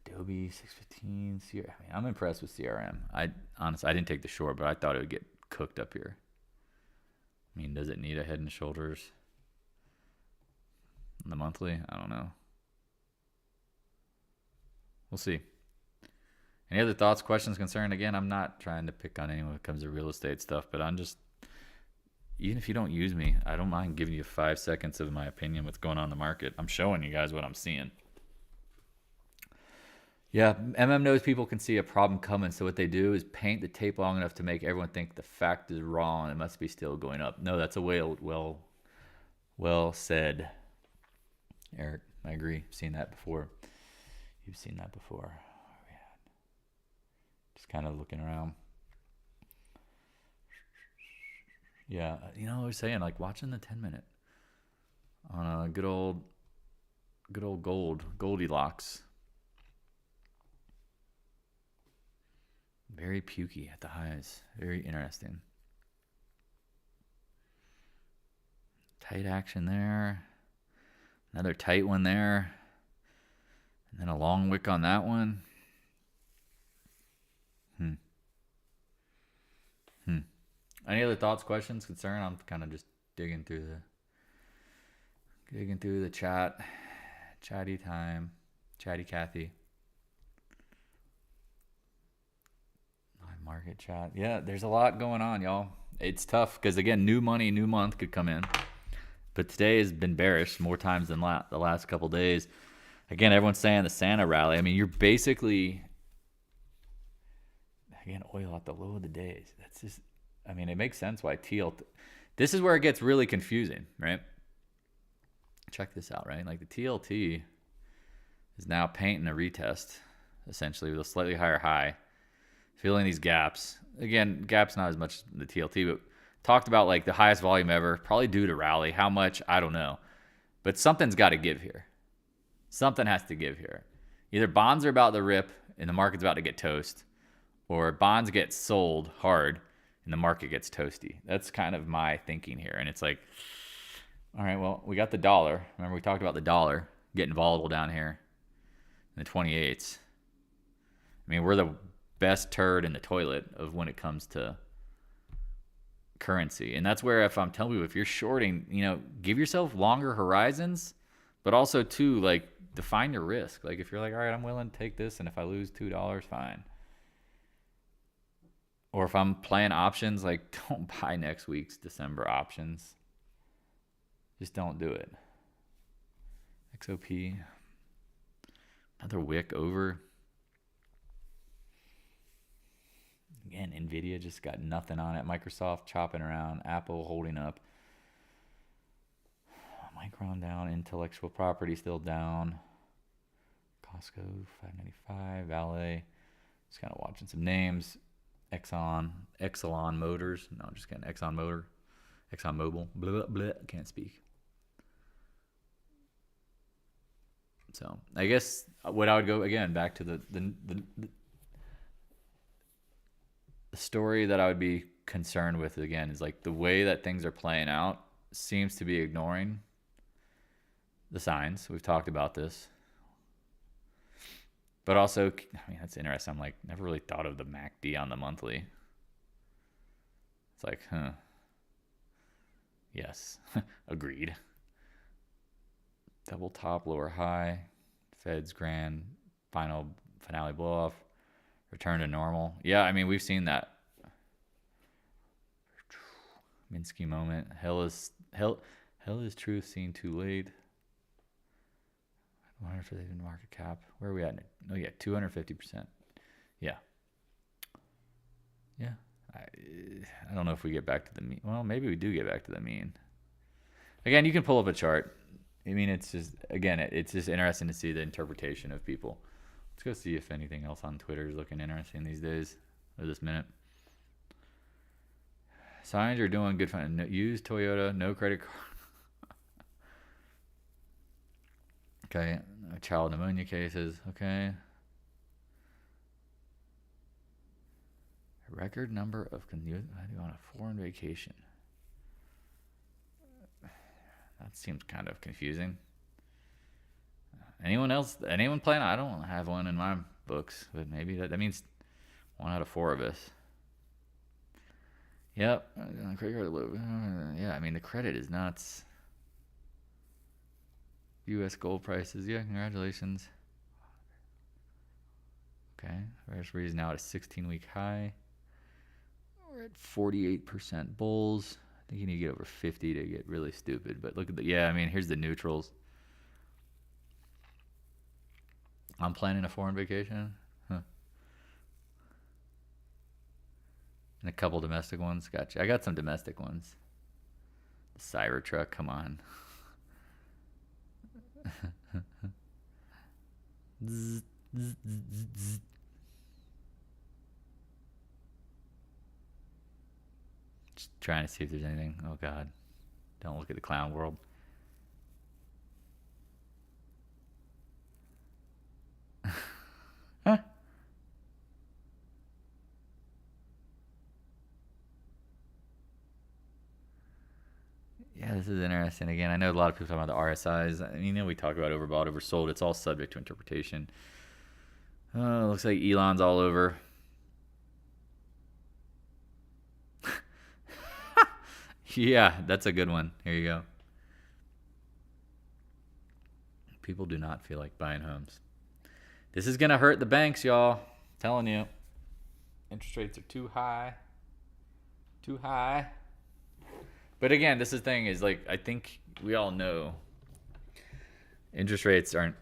Adobe 615. I mean, I'm impressed with CRM. Honestly, I didn't take the short, but I thought it would get cooked up here. I mean, does it need a head and shoulders? On the monthly? I don't know. We'll see. Any other thoughts, questions, concern? Again, I'm not trying to pick on anyone when it comes to real estate stuff, but I'm just, even if you don't use me, I don't mind giving you 5 seconds of my opinion what's going on in the market. I'm showing you guys what I'm seeing. Yeah, MM knows people can see a problem coming, so what they do is paint the tape long enough to make everyone think the fact is wrong and it must be still going up. No, that's a well said, Eric. I agree. I've seen that before. You've seen that before. Where are we at? Just kind of looking around. Yeah, you know, I was saying, like, watching the 10-minute on a good old Goldilocks. Very pukey at the highs. Very interesting. Tight action there. Another tight one there. And then a long wick on that one. Any other thoughts, questions, concern? I'm kind of just digging through the chat. Chatty time. Chatty Cathy. Market chat. Yeah, there's a lot going on, y'all. It's tough because, again, new money, new month could come in. But today has been bearish more times than the last couple days. Again, everyone's saying the Santa rally. I mean, you're basically, again, oil at the low of the days. That's just, I mean, it makes sense why this is where it gets really confusing, right? Check this out, right? Like the TLT is now painting a retest, essentially, with a slightly higher high. Filling these gaps. Again, gaps not as much the TLT, but talked about like the highest volume ever, probably due to rally. How much? I don't know. But something's got to give here. Something has to give here. Either bonds are about to rip and the market's about to get toast, or bonds get sold hard and the market gets toasty. That's kind of my thinking here. And it's like, all right, well, we got the dollar. Remember we talked about the dollar getting volatile down here in the 28s. I mean, we're the best turd in the toilet of when it comes to currency. And that's where, if I'm telling you, if you're shorting, you know, give yourself longer horizons, but also too, like, define your risk. Like, if you're like, all right, I'm willing to take this, and if I lose $2, fine. Or if I'm playing options, like, don't buy next week's December options. Just don't do it. XOP. Another wick over. Again, NVIDIA just got nothing on it. Microsoft chopping around. Apple holding up. Micron down. Intellectual property still down. Costco, 595. VALE. Just kind of watching some names. Exelon Motors. No, I'm just kidding. Exxon Mobil. Blah, blah, blah. Can't speak. So, I guess what I would go, again, back to the story that I would be concerned with, again, is like the way that things are playing out seems to be ignoring the signs. We've talked about this. But also, I mean, that's interesting. I'm like, never really thought of the MACD on the monthly. It's like, yes, agreed. Double top, lower high, Fed's grand, finale blow off, return to normal. Yeah, I mean, we've seen that. Minsky moment. Hell is truth seen too late. I 150 market cap. Where are we at? Oh yeah, 250%. Yeah. Yeah. I don't know if we get back to the mean. Well, maybe we do get back to the mean. Again, you can pull up a chart. I mean, it's just, again, it's just interesting to see the interpretation of people. Let's go see if anything else on Twitter is looking interesting these days, or this minute. Signs are doing good. No, use Toyota, no credit card. Okay, child pneumonia cases. Okay. A record number of on a foreign vacation. That seems kind of confusing. Anyone else? Anyone plan? I don't have one in my books, but maybe that means 1 out of 4 of us. Yep. Yeah, I mean, the credit is nuts. U.S. gold prices. Yeah, congratulations. Okay. RSRE is now at a 16-week high. We're at 48% bulls. I think you need to get over 50 to get really stupid. But look at yeah, I mean, here's the neutrals. I'm planning a foreign vacation. Huh. And a couple domestic ones. Gotcha. I got some domestic ones. The Cybertruck, come on. Zzz, zzz, zzz, zzz. Just trying to see if there's anything. Oh God, don't look at the clown world. Huh? Yeah, this is interesting. Again, I know a lot of people talk about the RSIs. I mean, you know, we talk about overbought, oversold. It's all subject to interpretation. Looks like Elon's all over. Yeah, that's a good one. Here you go. People do not feel like buying homes. This is going to hurt the banks, y'all. I'm telling you. Interest rates are too high. Too high. But again, this is the thing is, like, I think we all know interest rates aren't,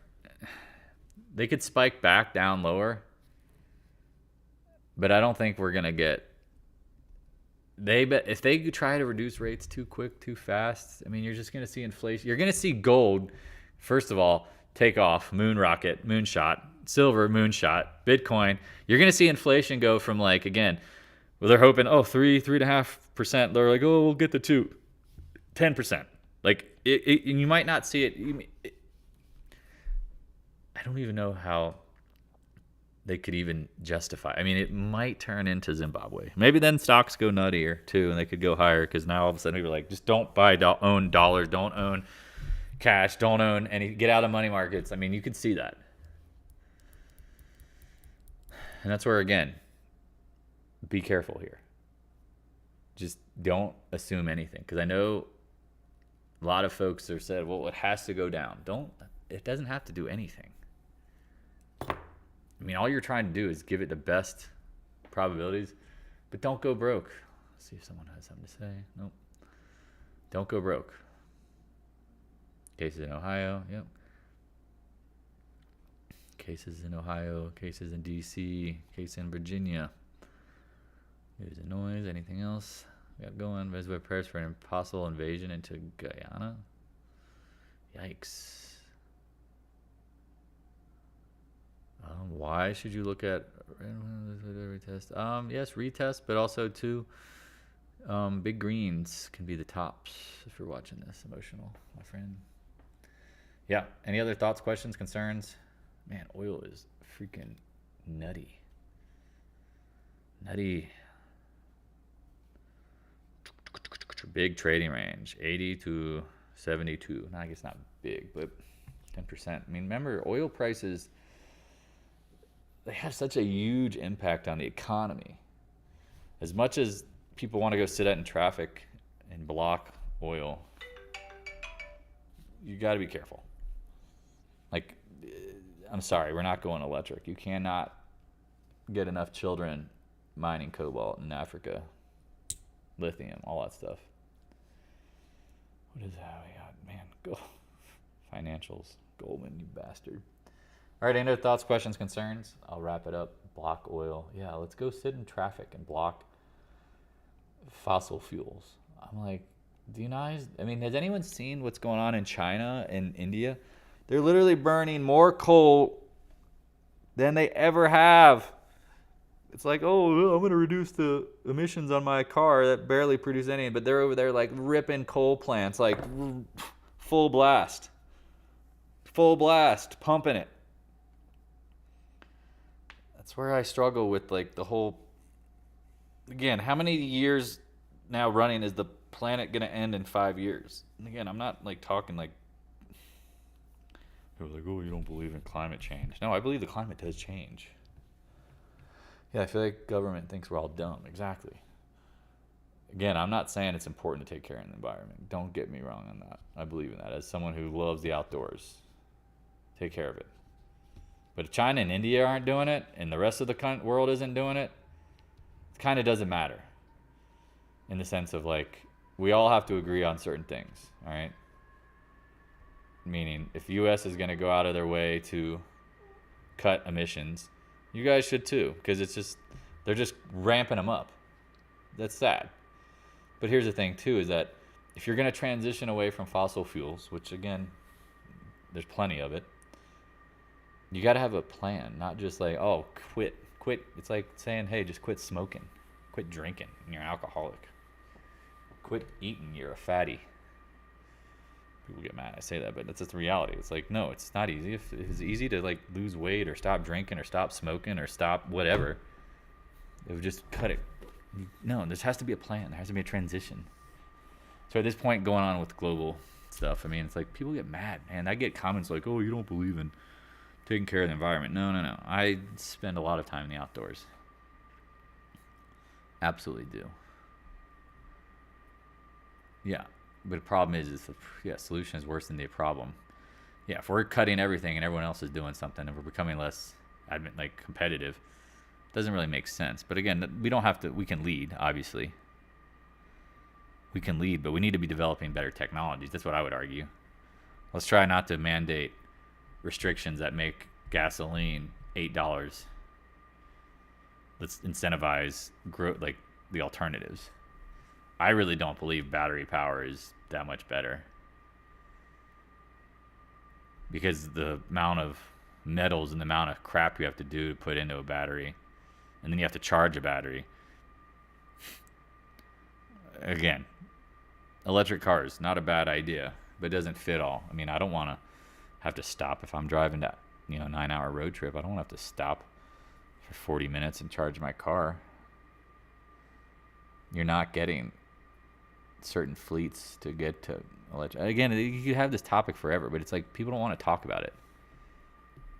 they could spike back down lower, but I don't think we're going to get, if they try to reduce rates too quick, too fast, I mean, you're just going to see inflation. You're going to see gold, first of all, take off, moon rocket, moonshot, silver, moonshot, Bitcoin. You're going to see inflation go from, like, again, well, they're hoping, 3.5%. They're like, we'll get the 10%. Like, you might not see it. I don't even know how they could even justify. I mean, it might turn into Zimbabwe. Maybe then stocks go nuttier too, and they could go higher because now all of a sudden people are like, just don't own dollars, don't own cash, don't own any, get out of money markets. I mean, you can see that. And that's where, again, be careful here. Just don't assume anything. Because I know a lot of folks are said, well, it has to go down. It doesn't have to do anything. I mean, all you're trying to do is give it the best probabilities, but don't go broke. Let's see if someone has something to say. Nope. Don't go broke. Cases in Ohio. Yep. Cases in Ohio. Cases in D.C. Case in Virginia. There's a noise. Anything else? We got going. Venezuela prepares for an impossible invasion into Guyana. Yikes. Why should you look at retest? Yes, retest, but also too, big greens can be the tops if you're watching this. Emotional, my friend. Yeah. Any other thoughts, questions, concerns? Man, oil is freaking nutty. Nutty. Big trading range, 80 to 72. No, I guess not big, but 10%. I mean, remember, oil prices, they have such a huge impact on the economy. As much as people want to go sit out in traffic and block oil, you got to be careful. Like, I'm sorry, we're not going electric. You cannot get enough children mining cobalt in Africa, lithium, all that stuff. What is that we got? Man, go financials. Goldman, you bastard. All right, any other thoughts, questions, concerns? I'll wrap it up. Block oil. Yeah, let's go sit in traffic and block fossil fuels. I'm like, do you guys, I mean, has anyone seen what's going on in China and India? They're literally burning more coal than they ever have. It's like, oh, I'm going to reduce the emissions on my car that barely produce any, but they're over there like ripping coal plants, like full blast, pumping it. That's where I struggle with like the whole, again, how many years now running is the planet going to end in 5 years? And again, I'm not like talking like, people are like, oh, you don't believe in climate change. No, I believe the climate does change. Yeah, I feel like government thinks we're all dumb. Exactly. Again, I'm not saying it's important to take care of the environment. Don't get me wrong on that. I believe in that. As someone who loves the outdoors, take care of it. But if China and India aren't doing it, and the rest of the world isn't doing it, it kind of doesn't matter. In the sense of like, we all have to agree on certain things, all right? Meaning, if U.S. is going to go out of their way to cut emissions, you guys should too, because it's just, they're just ramping them up. That's sad. But here's the thing too, is that if you're going to transition away from fossil fuels, which again, there's plenty of it, you got to have a plan, not just like, oh, quit. It's like saying, hey, just quit smoking, quit drinking, you're an alcoholic. Quit eating, you're a fatty. People get mad I say that, but that's just the reality. It's like, no, it's not easy. If it's easy to like lose weight or stop drinking or stop smoking or stop whatever, it would just cut it. No, there has to be a plan. There has to be a transition. So at this point going on with global stuff, I mean, it's like people get mad, and I get comments like, oh, you don't believe in taking care of the environment. No. I spend a lot of time in the outdoors. Absolutely do. Yeah. But the problem is the solution is worse than the problem. Yeah, if we're cutting everything and everyone else is doing something and we're becoming less competitive, it doesn't really make sense. But again, we don't have to, we can lead, obviously. We can lead, but we need to be developing better technologies. That's what I would argue. Let's try not to mandate restrictions that make gasoline $8. Let's incentivize like the alternatives. I really don't believe battery power is that much better, because the amount of metals and the amount of crap you have to do to put into a battery, and then you have to charge a battery. Again, electric cars, not a bad idea, but it doesn't fit all. I mean, I don't want to have to stop if I'm driving that 9-hour road trip. I don't want to have to stop for 40 minutes and charge my car. You're not getting certain fleets to get to electric. Again, you could have this topic forever, but it's like people don't want to talk about it.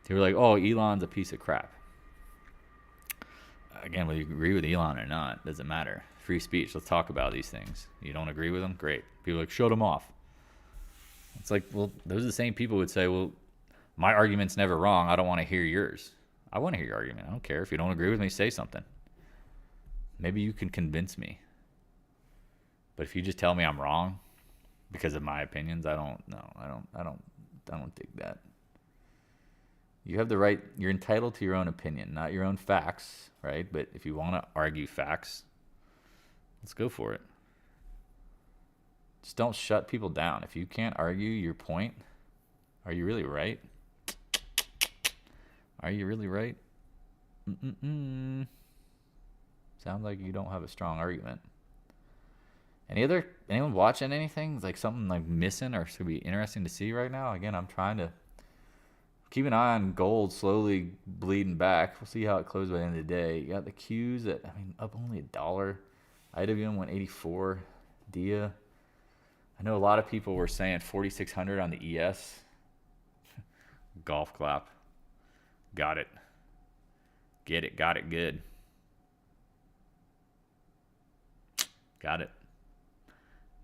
They were like, oh, Elon's a piece of crap. Again, whether you agree with Elon or not, doesn't matter. Free speech. Let's talk about these things. You don't agree with them? Great. People are like, shut him off. It's like, well, those are the same people who would say, well, my argument's never wrong. I don't want to hear yours. I want to hear your argument. I don't care. If you don't agree with me, say something. Maybe you can convince me. But if you just tell me I'm wrong because of my opinions, I don't dig that. You have the right, you're entitled to your own opinion, not your own facts, right? But if you want to argue facts, let's go for it. Just don't shut people down. If you can't argue your point, are you really right? Are you really right? Sounds like you don't have a strong argument. Anyone watching anything? Like something like missing or should be interesting to see right now? Again, I'm trying to keep an eye on gold slowly bleeding back. We'll see how it closes by the end of the day. You got the Qs up only $1. IWM 184. DIA. I know a lot of people were saying 4,600 on the ES. Golf clap. Got it. Get it. Got it good. Got it.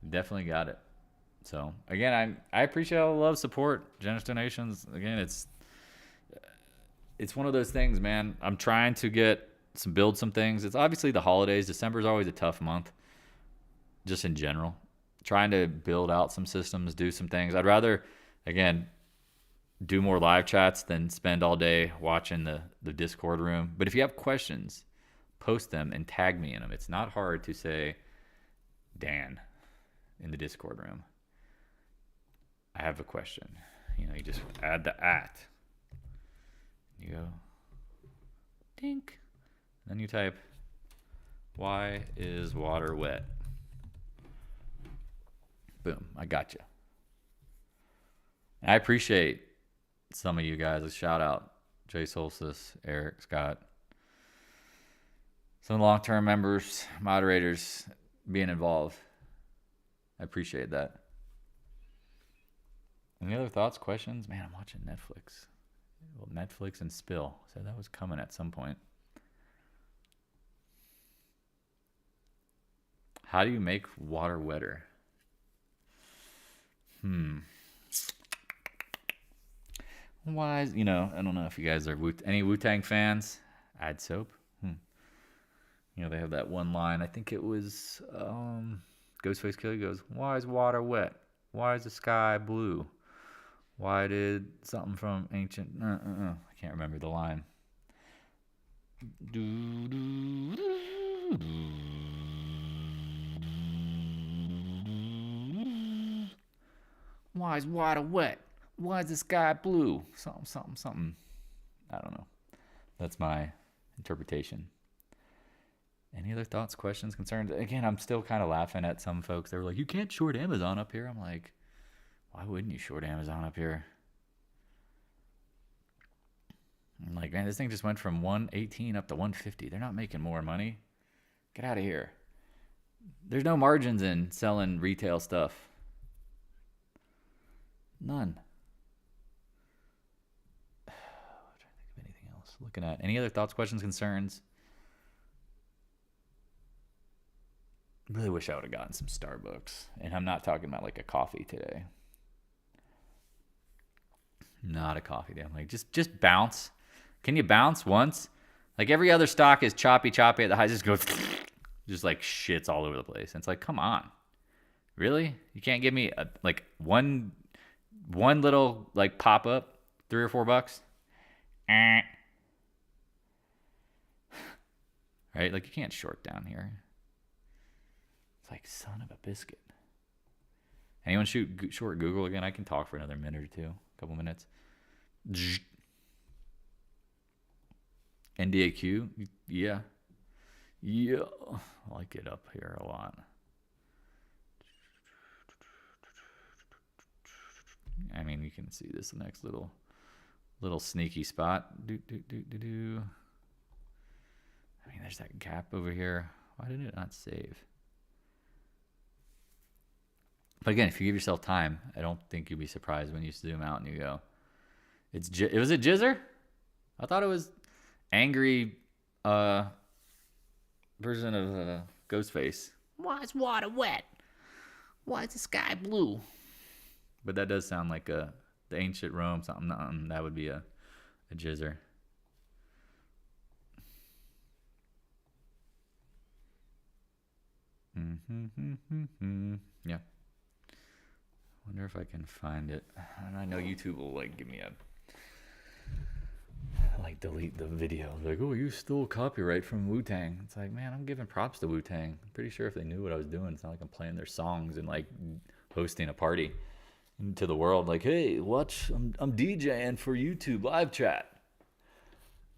Definitely got it. So again, I appreciate all the love, support, generous donations. Again, it's one of those things, man. I'm trying to build some things. It's obviously the holidays. December is always a tough month, just in general. Trying to build out some systems, do some things. I'd rather, again, do more live chats than spend all day watching the Discord room. But if you have questions, post them and tag me in them. It's not hard to say, Dan, in the Discord room, I have a question. You know, you just add the at. You go, dink. Then you type, why is water wet? Boom, I got you. And I appreciate some of you guys. A shout out, Jay Solstice, Eric, Scott, some long-term members, moderators being involved. I appreciate that. Any other thoughts, questions? Man, I'm watching Netflix. Well, Netflix and Spill. So that was coming at some point. How do you make water wetter? Why, I don't know if you guys are any Wu-Tang fans. Add soap. They have that one line. I think it was Ghostface Killer goes, why is water wet? Why is the sky blue? Why did something from ancient... I can't remember the line. Why is water wet? Why is the sky blue? Something. I don't know. That's my interpretation. Any other thoughts, questions, concerns? Again, I'm still kind of laughing at some folks. They were like, you can't short Amazon up here. I'm like, why wouldn't you short Amazon up here? I'm like, man, this thing just went from 118 up to 150. They're not making more money. Get out of here. There's no margins in selling retail stuff. None. I'm trying to think of anything else. Looking at any other thoughts, questions, concerns? Really wish I would have gotten some Starbucks. And I'm not talking about like a coffee today. Not a coffee day. I'm like, just bounce. Can you bounce once? Like every other stock is choppy at the highs. Just goes, just like shits all over the place. And it's like, come on. Really? You can't give me one little like pop up, $3 or $4? Right? Like you can't short down here. It's like, son of a biscuit. Anyone short Google again? I can talk for another minute or two, a couple minutes. NDAQ, yeah. I like it up here a lot. I mean, you can see this next little sneaky spot. I mean, there's that gap over here. Why did it not save? But again, if you give yourself time, I don't think you'll be surprised when you zoom out and you go, was it Jizzer? I thought it was angry version of Ghostface. Why is water wet? Why is the sky blue? But that does sound like the ancient Rome something. That would be a Jizzer. Yeah. Wonder if I can find it. And I know YouTube will give me a delete the video. Like, oh, you stole copyright from Wu-Tang. It's like, man, I'm giving props to Wu-Tang. I'm pretty sure if they knew what I was doing, it's not like I'm playing their songs and hosting a party to the world. Like, hey, watch, I'm DJing for YouTube live chat.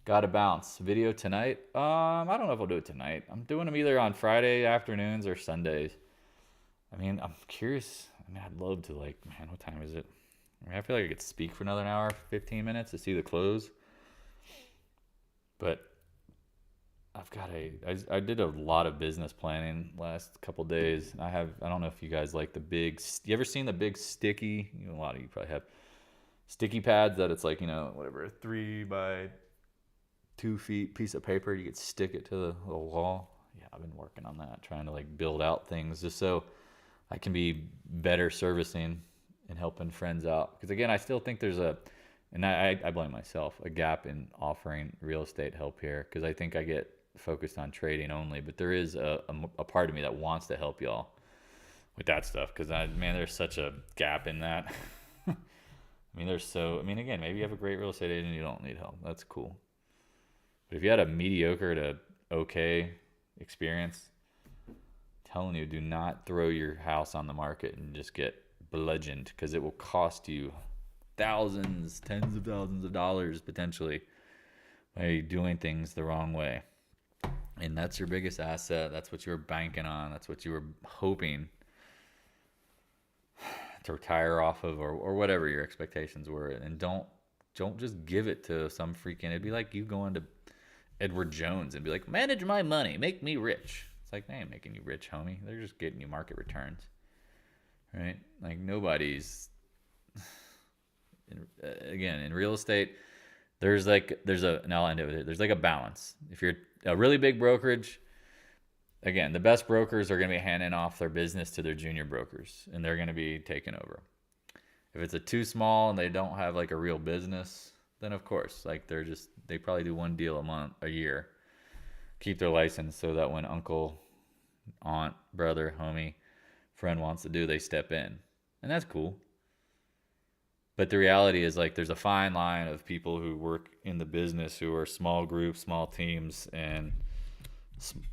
Gotta bounce. Video tonight? I don't know if I'll do it tonight. I'm doing them either on Friday afternoons or Sundays. I mean, I'm curious. I mean, I'd love to man, what time is it? I mean, I feel like I could speak for another hour, 15 minutes to see the close. But I did a lot of business planning last couple days. I don't know if you guys like you ever seen the big sticky, a lot of you probably have sticky pads that it's 3 by 2 feet piece of paper. You could stick it to the wall. Yeah, I've been working on that, trying to build out things just so I can be better servicing and helping friends out. Because again, I still think there's and I blame myself, a gap in offering real estate help here. Because I think I get focused on trading only, but there is a part of me that wants to help y'all with that stuff. Because man, there's such a gap in that. I mean, again, maybe you have a great real estate agent, you don't need help. That's cool. But if you had a mediocre to okay experience, I'm telling you, do not throw your house on the market and just get bludgeoned, because it will cost you thousands, tens of thousands of dollars potentially by doing things the wrong way. And that's your biggest asset. That's what you were banking on. That's what you were hoping to retire off of, or whatever your expectations were. And don't just give it to some freaking, it'd be like you going to Edward Jones and be like, manage my money, make me rich. It's like, they ain't making you rich, homie. They're just getting you market returns, right? Like, nobody's, again, in real estate, there's I'll end it with it. There's like a balance. If you're a really big brokerage, again, the best brokers are going to be handing off their business to their junior brokers, and they're going to be taken over. If it's a too small and they don't have like a real business, then of course, like they probably do one deal a year, keep their license so that when uncle, aunt, brother, homie, friend wants to do, they step in. And that's cool. But the reality is, like, there's a fine line of people who work in the business who are small groups, small teams, and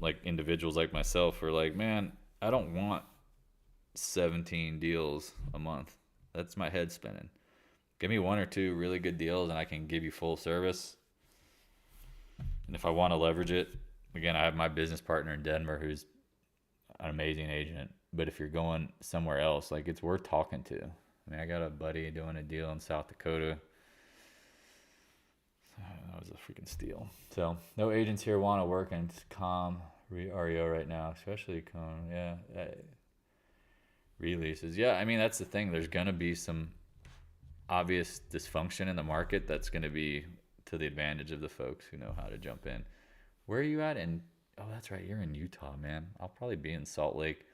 like individuals like myself who are like, man, I don't want 17 deals a month. That's my head spinning. Give me one or two really good deals and I can give you full service. And if I want to leverage it, again, I have my business partner in Denver who's an amazing agent. But if you're going somewhere else, like, it's worth talking to. I mean, I got a buddy doing a deal in South Dakota. That was a freaking steal. So no agents here want to work in calm REO right now, especially calm. Yeah. Releases. Yeah, I mean, that's the thing. There's going to be some obvious dysfunction in the market that's going to be to the advantage of the folks who know how to jump in. Where are you at? Oh, that's right. You're in Utah, man. I'll probably be in Salt Lake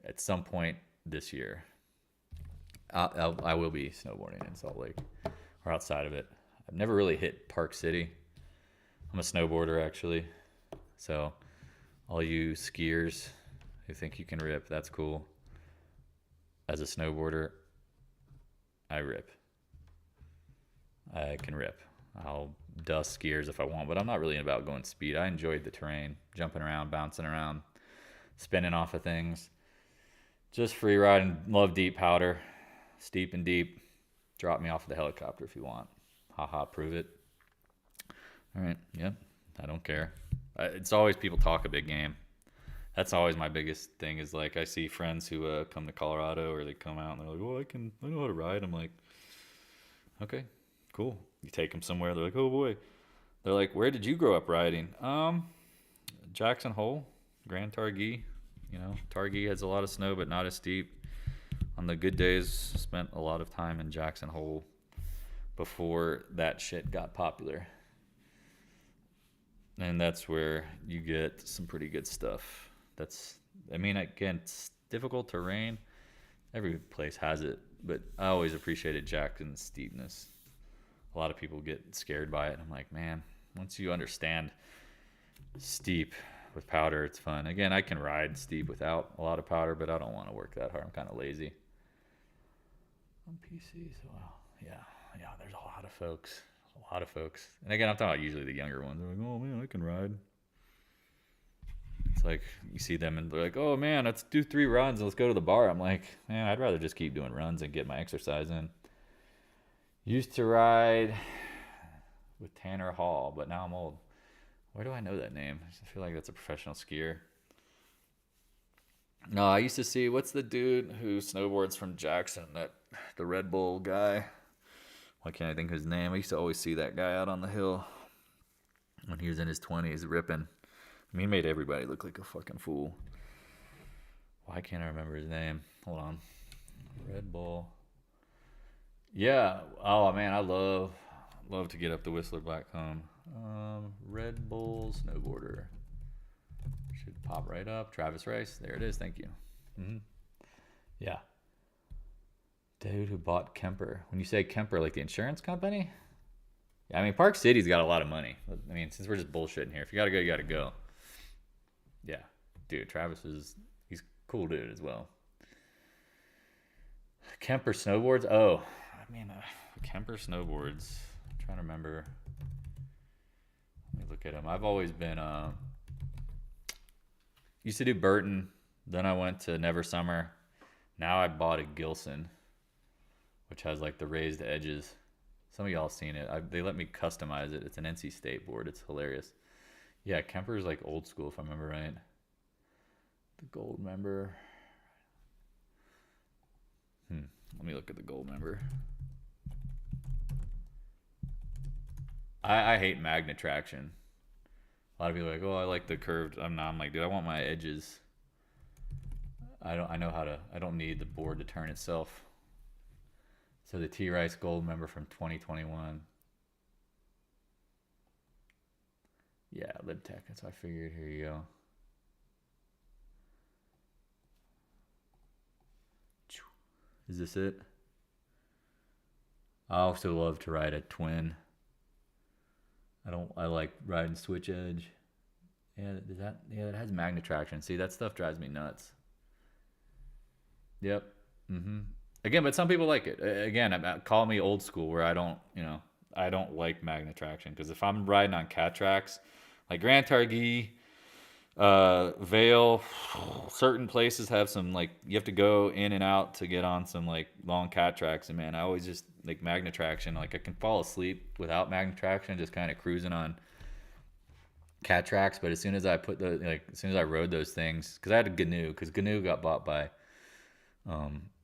at some point this year. I will be snowboarding in Salt Lake or outside of it. I've never really hit Park City. I'm a snowboarder, actually. So all you skiers who think you can rip, that's cool. As a snowboarder, I rip. I can rip. I'll dust skiers if I want, but I'm not really about going speed. I enjoyed the terrain, jumping around, bouncing around, spinning off of things. Just free riding. Love deep powder. Steep and deep. Drop me off of the helicopter if you want. Haha, prove it. All right, yep. I don't care. It's always people talk a big game. That's always my biggest thing is, like, I see friends who come to Colorado or they come out and they're like, oh, I know how to ride. I'm like, okay, cool. You take them somewhere. They're like, oh boy. They're like, where did you grow up riding? Jackson Hole, Grand Targhee. You know, Targhee has a lot of snow, but not as steep. On the good days, spent a lot of time in Jackson Hole before that shit got popular. And that's where you get some pretty good stuff. Again, it's difficult terrain. Every place has it, but I always appreciated Jackson's steepness. A lot of people get scared by it. I'm like, man, once you understand steep with powder, it's fun. Again, I can ride steep without a lot of powder, but I don't want to work that hard. I'm kind of lazy. On PC, so yeah, there's a lot of folks. And again, I'm talking about usually the younger ones. They're like, oh man, I can ride. It's like you see them and they're like, oh man, let's do 3 runs and let's go to the bar. I'm like, man, I'd rather just keep doing runs and get my exercise in. Used to ride with Tanner Hall, but now I'm old. Where do I know that name? I feel like that's a professional skier. No, I used to see, what's the dude who snowboards from Jackson, the Red Bull guy? Why can't I think of his name? I used to always see that guy out on the hill when he was in his 20s ripping. I mean, he made everybody look like a fucking fool. Why can't I remember his name? Hold on. Red Bull. Yeah. Oh, man, I love to get up the Whistler Blackcomb. Red Bull snowboarder. Should pop right up. Travis Rice. There it is. Thank you. Mm-hmm. Yeah. Dude who bought Kemper. When you say Kemper, like the insurance company? Yeah, I mean, Park City's got a lot of money. I mean, since we're just bullshitting here, if you gotta go, you gotta go. Yeah. Dude, he's a cool dude as well. Kemper snowboards? Oh, I mean, Kemper snowboards. I'm trying to remember. Let me look at them. I've always been used to do Burton, then I went to Never Summer. Now I bought a Gilson, which has like the raised edges. Some of y'all seen it. They let me customize it. It's an NC State board. It's hilarious. Yeah, Kemper's like old school if I remember right. The gold member. Let me look at the gold member. I hate magnet traction. A lot of people are like, oh, I like the curved. I'm like, dude, I want my edges. I don't need the board to turn itself. So the T Rice gold member from 2021. Yeah, LibTech. That's what I figured. Here you go. Is this it? I also love to ride a twin. I like riding switch edge. Yeah, it has magnet traction. See, that stuff drives me nuts. Yep. Again, but some people like it. Again, call me old school where I don't like magnet traction, because if I'm riding on cat tracks, like Grand Targhee, VALE, certain places have some, like, you have to go in and out to get on some like long cat tracks, and man, I always just like magnet traction. Like I can fall asleep without magnet traction, just kind of cruising on cat tracks. But as soon as I rode those things, because I had a GNU, because GNU got bought by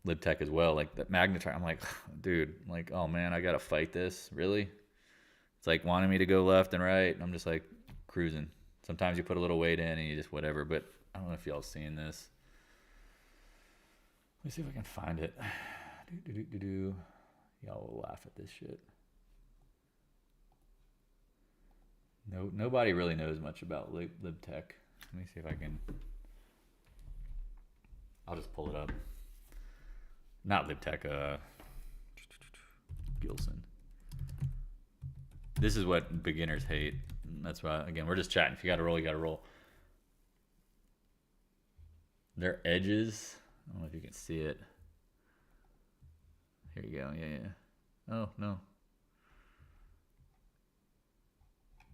LibTech as well, like that magnet track, I'm like, dude, like, oh man, I gotta fight this, really? It's like wanting me to go left and right, and I'm just like cruising. Sometimes you put a little weight in and you just whatever, but I don't know if y'all seen this. Let me see if I can find it. Y'all will laugh at this shit. Nobody really knows much about LibTech. Let me see if I can. I'll just pull it up. Not LibTech, Gilson. This is what beginners hate. That's why, again, we're just chatting. If you got to roll, you got to roll. Their edges, I don't know if you can see it. Here you go. Yeah. Oh, no.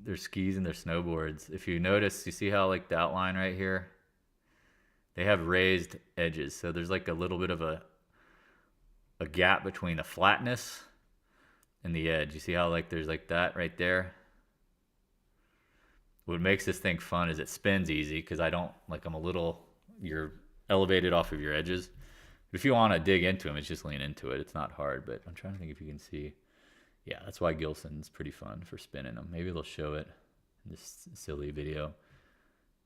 Their skis and their snowboards. If you notice, you see how like the outline right here? They have raised edges. So there's like a little bit of a gap between the flatness and the edge. You see how like there's like that right there? What makes this thing fun is it spins easy, because you're elevated off of your edges. If you want to dig into them, it's just lean into it. It's not hard, but I'm trying to think if you can see. Yeah, that's why Gilson's pretty fun for spinning them. Maybe they'll show it in this silly video.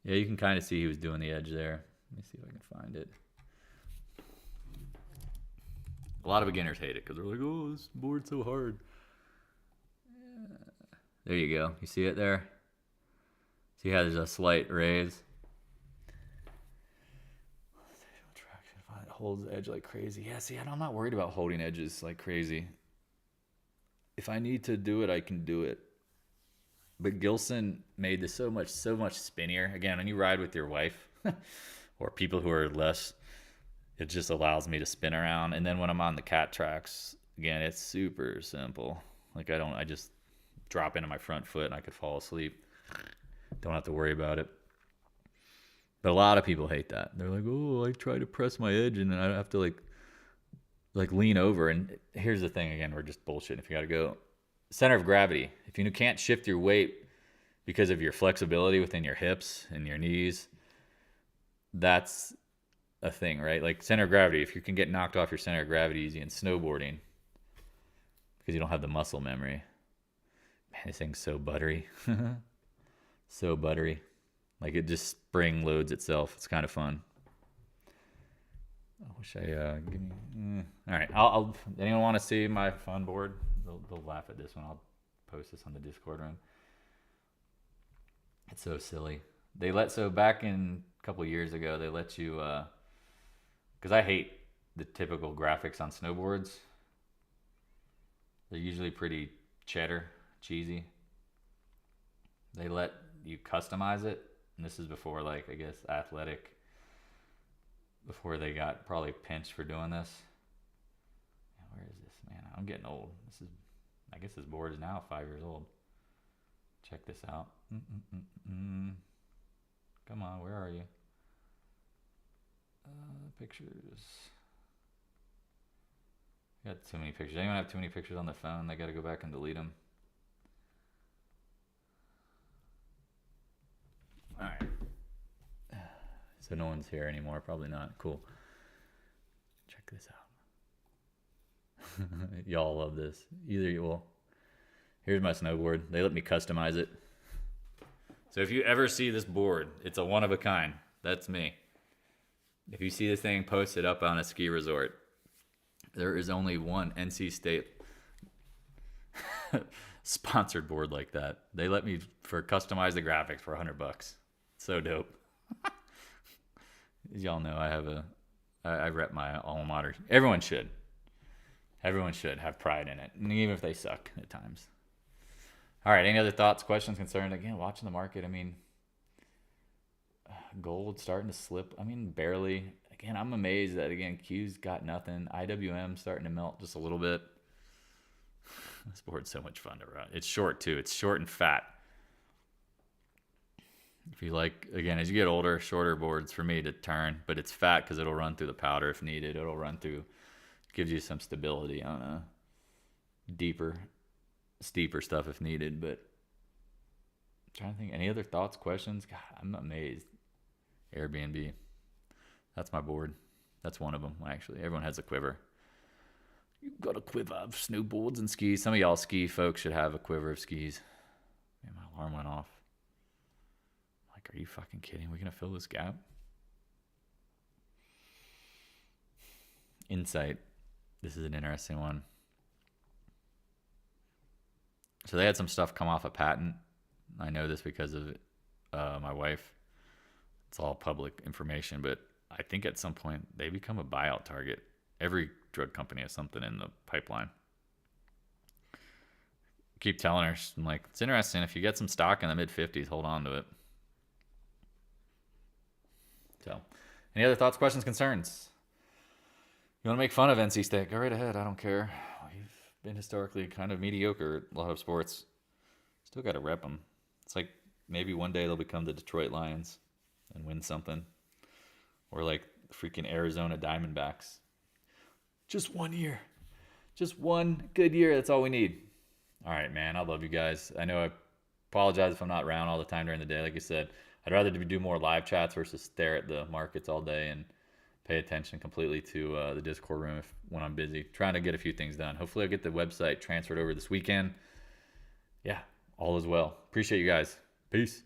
Yeah, you can kind of see he was doing the edge there. Let me see if I can find it. A lot of beginners hate it because they're like, oh, this board's so hard. Yeah. There you go. You see it there? See how there's a slight raise? It holds the edge like crazy. Yeah, see, I'm not worried about holding edges like crazy. If I need to do it, I can do it. But Gilson made this so much spinnier. Again, when you ride with your wife or people who are less, it just allows me to spin around. And then when I'm on the cat tracks, again, it's super simple. Like I just drop into my front foot and I could fall asleep. Don't have to worry about it. But a lot of people hate that. They're like, oh, I try to press my edge and then I have to like lean over. And here's the thing, again, we're just bullshitting if you got to go. Center of gravity. If you can't shift your weight because of your flexibility within your hips and your knees, that's a thing, right? Like center of gravity, if you can get knocked off your center of gravity easy in snowboarding because you don't have the muscle memory. Man, this thing's so buttery. So buttery. Like it just spring loads itself. It's kind of fun. I wish give me. All right. I'll. Anyone want to see my fun board? They'll laugh at this one. I'll post this on the Discord room. It's so silly. So back in a couple of years ago, they let you. Because I hate the typical graphics on snowboards. They're usually pretty cheesy. They let you customize it. And this is before, like, I guess, Athletic, before they got probably pinched for doing this. Where is this, Man, I'm getting old. I guess this board is now 5 years old. Check this out. Come on, where are you? Pictures. Got too many pictures. Anyone have too many pictures on their phone? They got to go back and delete them. All right. So no one's here anymore. Probably not. Cool. Check this out. Y'all love this. Either you will. Here's my snowboard. They let me customize it. So if you ever see this board, it's a one of a kind. That's me. If you see this thing posted up on a ski resort, there is only one NC State sponsored board like that. They let me customize the graphics for $100. So dope. As y'all know, I rep my alma mater. Everyone should have pride in it, and even if they suck at times. All right, any other thoughts, questions, concerns? Again, watching the market, I mean, gold starting to slip. I mean, barely. Again, I'm amazed that, again, Q's got nothing. IWM starting to melt just a little bit. This board's so much fun to run. It's short, too. It's short and fat. If you like, again, as you get older, shorter boards for me to turn, but it's fat because it'll run through the powder if needed. It'll run through, gives you some stability on a steeper stuff if needed. But I'm trying to think, any other thoughts, questions? God, I'm amazed. Airbnb. That's my board. That's one of them, actually. Everyone has a quiver. You've got a quiver of snowboards and skis. Some of y'all ski folks should have a quiver of skis. Man, my alarm went off. Like, are you fucking kidding? We're going to fill this gap? Insight. This is an interesting one. So they had some stuff come off a patent. I know this because of my wife. It's all public information, but I think at some point they become a buyout target. Every drug company has something in the pipeline. Keep telling her, I'm like, it's interesting. If you get some stock in the mid-50s, hold on to it. So, any other thoughts, questions, concerns? You want to make fun of NC State? Go right ahead. I don't care. We've been historically kind of mediocre at a lot of sports. Still got to rep them. It's like maybe one day they'll become the Detroit Lions and win something. Or like freaking Arizona Diamondbacks. Just 1 year. Just one good year. That's all we need. All right, man. I love you guys. I know I apologize if I'm not around all the time during the day. Like I said, I'd rather do more live chats versus stare at the markets all day and pay attention completely to the Discord room when I'm busy. Trying to get a few things done. Hopefully I'll get the website transferred over this weekend. Yeah, all is well. Appreciate you guys. Peace.